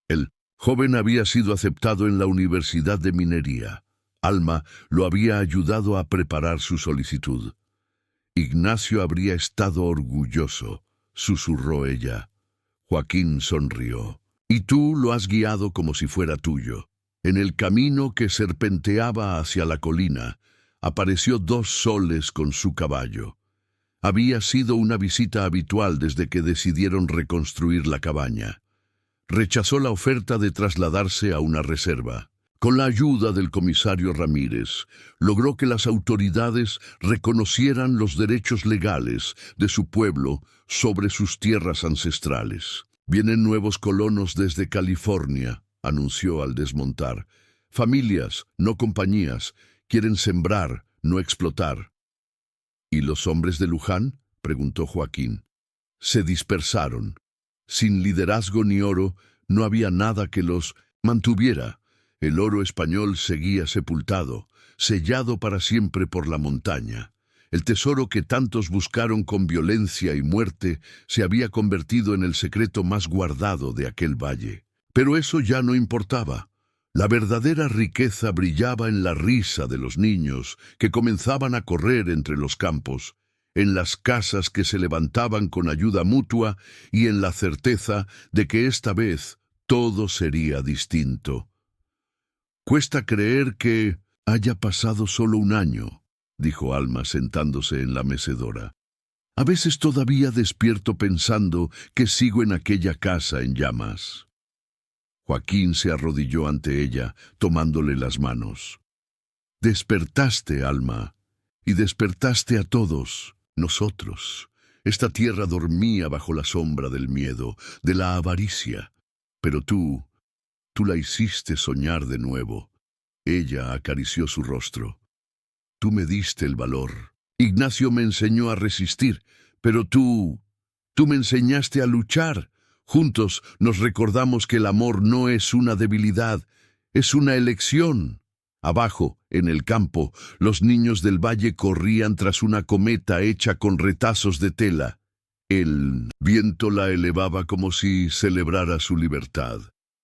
El joven había sido aceptado en la Universidad de Minería. Alma lo había ayudado a preparar su solicitud. Ignacio habría estado orgulloso, susurró ella. Joaquín sonrió. Y tú lo has guiado como si fuera tuyo. En el camino que serpenteaba hacia la colina, apareció 2 soles con su caballo. Había sido una visita habitual desde que decidieron reconstruir la cabaña. Rechazó la oferta de trasladarse a una reserva. Con la ayuda del comisario Ramírez, logró que las autoridades reconocieran los derechos legales de su pueblo sobre sus tierras ancestrales. «Vienen nuevos colonos desde California», anunció al desmontar. «Familias, no compañías, quieren sembrar, no explotar». «¿Y los hombres de Luján?», preguntó Joaquín. «Se dispersaron. Sin liderazgo ni oro, no había nada que los mantuviera. El oro español seguía sepultado, sellado para siempre por la montaña. El tesoro que tantos buscaron con violencia y muerte se había convertido en el secreto más guardado de aquel valle. Pero eso ya no importaba. La verdadera riqueza brillaba en la risa de los niños que comenzaban a correr entre los campos, en las casas que se levantaban con ayuda mutua y en la certeza de que esta vez todo sería distinto. «Cuesta creer que haya pasado solo 1 año», dijo Alma sentándose en la mecedora. «A veces todavía despierto pensando que sigo en aquella casa en llamas». Joaquín se arrodilló ante ella, tomándole las manos. «Despertaste, Alma, y despertaste a todos nosotros. Esta tierra dormía bajo la sombra del miedo, de la avaricia. Pero tú la hiciste soñar de nuevo». Ella acarició su rostro. «Tú me diste el valor. Ignacio me enseñó a resistir, pero tú me enseñaste a luchar. Juntos nos recordamos que el amor no es una debilidad, es una elección». Abajo, en el campo, los niños del valle corrían tras una cometa hecha con retazos de tela. El viento la elevaba como si celebrara su libertad.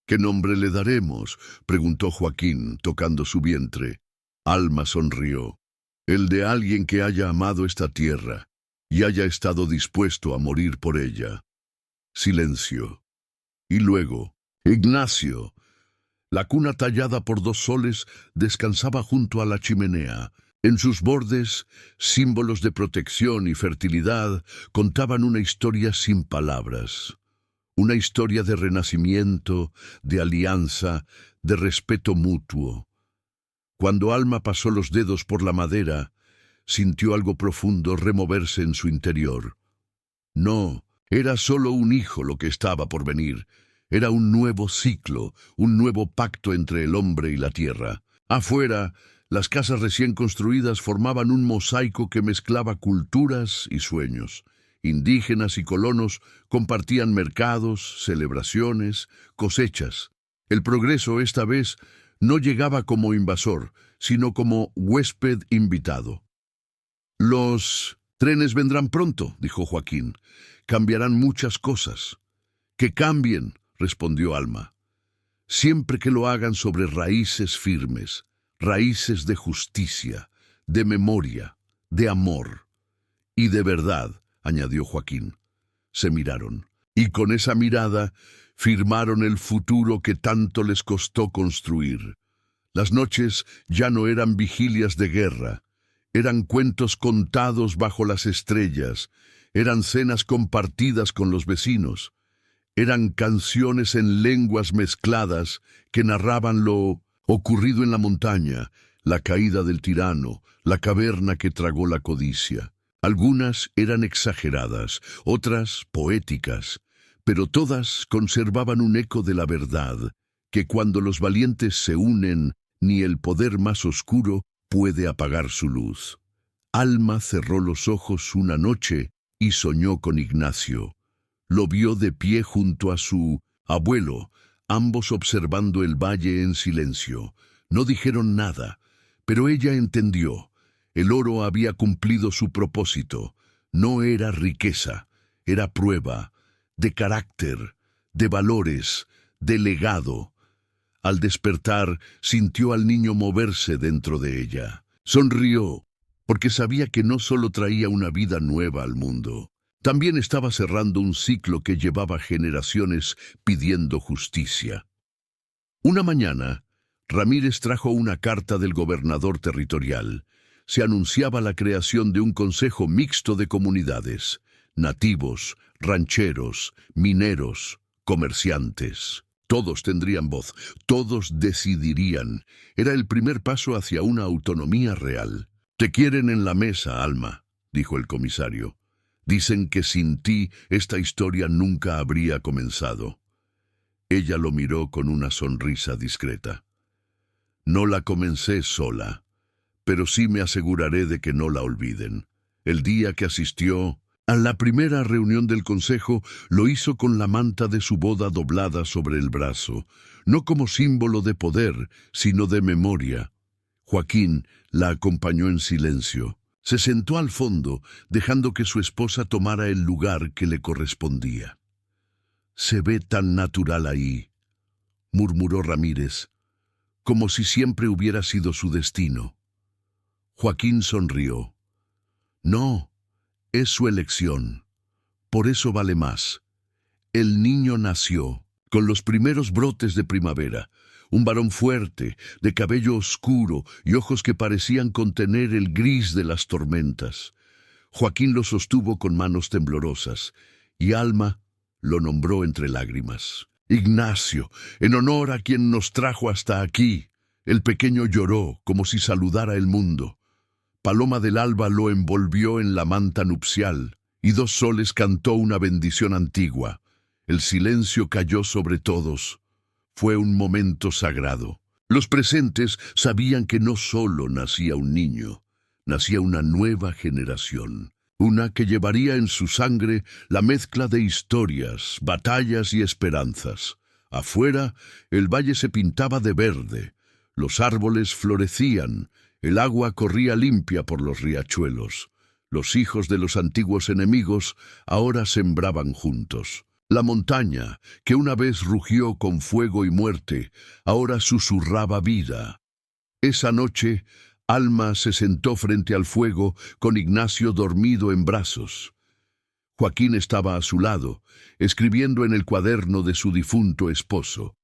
«¿Qué nombre le daremos?», preguntó Joaquín, tocando su vientre. Alma sonrió. «El de alguien que haya amado esta tierra y haya estado dispuesto a morir por ella». Silencio. Y luego, «Ignacio». La cuna tallada por 2 soles descansaba junto a la chimenea. En sus bordes, símbolos de protección y fertilidad contaban una historia sin palabras. Una historia de renacimiento, de alianza, de respeto mutuo. Cuando Alma pasó los dedos por la madera, sintió algo profundo removerse en su interior. No, era solo un hijo lo que estaba por venir. Era un nuevo ciclo, un nuevo pacto entre el hombre y la tierra. Afuera, las casas recién construidas formaban un mosaico que mezclaba culturas y sueños. Indígenas y colonos compartían mercados, celebraciones, cosechas. El progreso esta vez no llegaba como invasor, sino como huésped invitado. «Los trenes vendrán pronto», dijo Joaquín. «Cambiarán muchas cosas». «Que cambien», respondió Alma. «Siempre que lo hagan sobre raíces firmes, raíces de justicia, de memoria, de amor y de verdad», añadió Joaquín. Se miraron, y con esa mirada firmaron el futuro que tanto les costó construir. Las noches ya no eran vigilias de guerra, eran cuentos contados bajo las estrellas, eran cenas compartidas con los vecinos, eran canciones en lenguas mezcladas que narraban lo ocurrido en la montaña, la caída del tirano, la caverna que tragó la codicia. Algunas eran exageradas, otras poéticas, pero todas conservaban un eco de la verdad, que cuando los valientes se unen, ni el poder más oscuro puede apagar su luz. Alma cerró los ojos una noche y soñó con Ignacio. Lo vio de pie junto a su abuelo, ambos observando el valle en silencio. No dijeron nada, pero ella entendió. El oro había cumplido su propósito. No era riqueza, era prueba, de carácter, de valores, de legado. Al despertar, sintió al niño moverse dentro de ella. Sonrió, porque sabía que no solo traía una vida nueva al mundo, también estaba cerrando un ciclo que llevaba generaciones pidiendo justicia. Una mañana, Ramírez trajo una carta del gobernador territorial. Se anunciaba la creación de un consejo mixto de comunidades, nativos, rancheros, mineros, comerciantes. Todos tendrían voz, todos decidirían. Era el primer paso hacia una autonomía real. «Te quieren en la mesa, Alma», dijo el comisario. «Dicen que sin ti esta historia nunca habría comenzado». Ella lo miró con una sonrisa discreta. «No la comencé sola, pero sí me aseguraré de que no la olviden». El día que asistió a la primera reunión del consejo, lo hizo con la manta de su boda doblada sobre el brazo, no como símbolo de poder, sino de memoria. Joaquín la acompañó en silencio. Se sentó al fondo, dejando que su esposa tomara el lugar que le correspondía. «Se ve tan natural ahí», murmuró Ramírez, como si siempre hubiera sido su destino. Joaquín sonrió. «No, es su elección. Por eso vale más». El niño nació, con los primeros brotes de primavera. Un varón fuerte, de cabello oscuro y ojos que parecían contener el gris de las tormentas. Joaquín lo sostuvo con manos temblorosas, y Alma lo nombró entre lágrimas. «Ignacio, en honor a quien nos trajo hasta aquí». El pequeño lloró como si saludara el mundo. Paloma del Alba lo envolvió en la manta nupcial, y Dos Soles cantó una bendición antigua. El silencio cayó sobre todos. Fue un momento sagrado. Los presentes sabían que no solo nacía un niño, nacía una nueva generación, una que llevaría en su sangre la mezcla de historias, batallas y esperanzas. Afuera, el valle se pintaba de verde, los árboles florecían, el agua corría limpia por los riachuelos. Los hijos de los antiguos enemigos ahora sembraban juntos. La montaña, que una vez rugió con fuego y muerte, ahora susurraba vida. Esa noche, Alma se sentó frente al fuego con Ignacio dormido en brazos. Joaquín estaba a su lado, escribiendo en el cuaderno de su difunto esposo.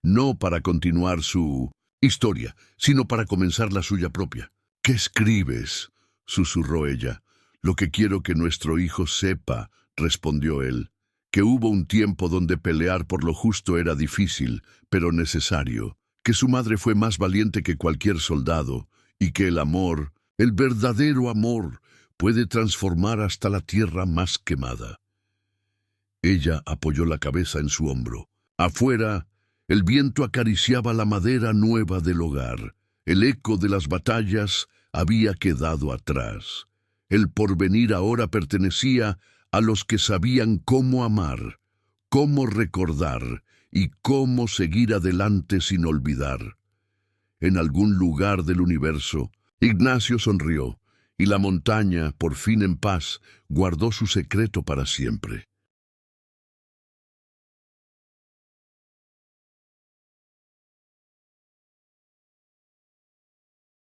No para continuar su historia, sino para comenzar la suya propia. «¿Qué escribes?», susurró ella. «Lo que quiero que nuestro hijo sepa», respondió él, «que hubo un tiempo donde pelear por lo justo era difícil, pero necesario, que su madre fue más valiente que cualquier soldado, y que el amor, el verdadero amor, puede transformar hasta la tierra más quemada». Ella apoyó la cabeza en su hombro. Afuera, el viento acariciaba la madera nueva del hogar. El eco de las batallas había quedado atrás. El porvenir ahora pertenecía a los que sabían cómo amar, cómo recordar y cómo seguir adelante sin olvidar. En algún lugar del universo, Ignacio sonrió, y la montaña, por fin en paz, guardó su secreto para siempre.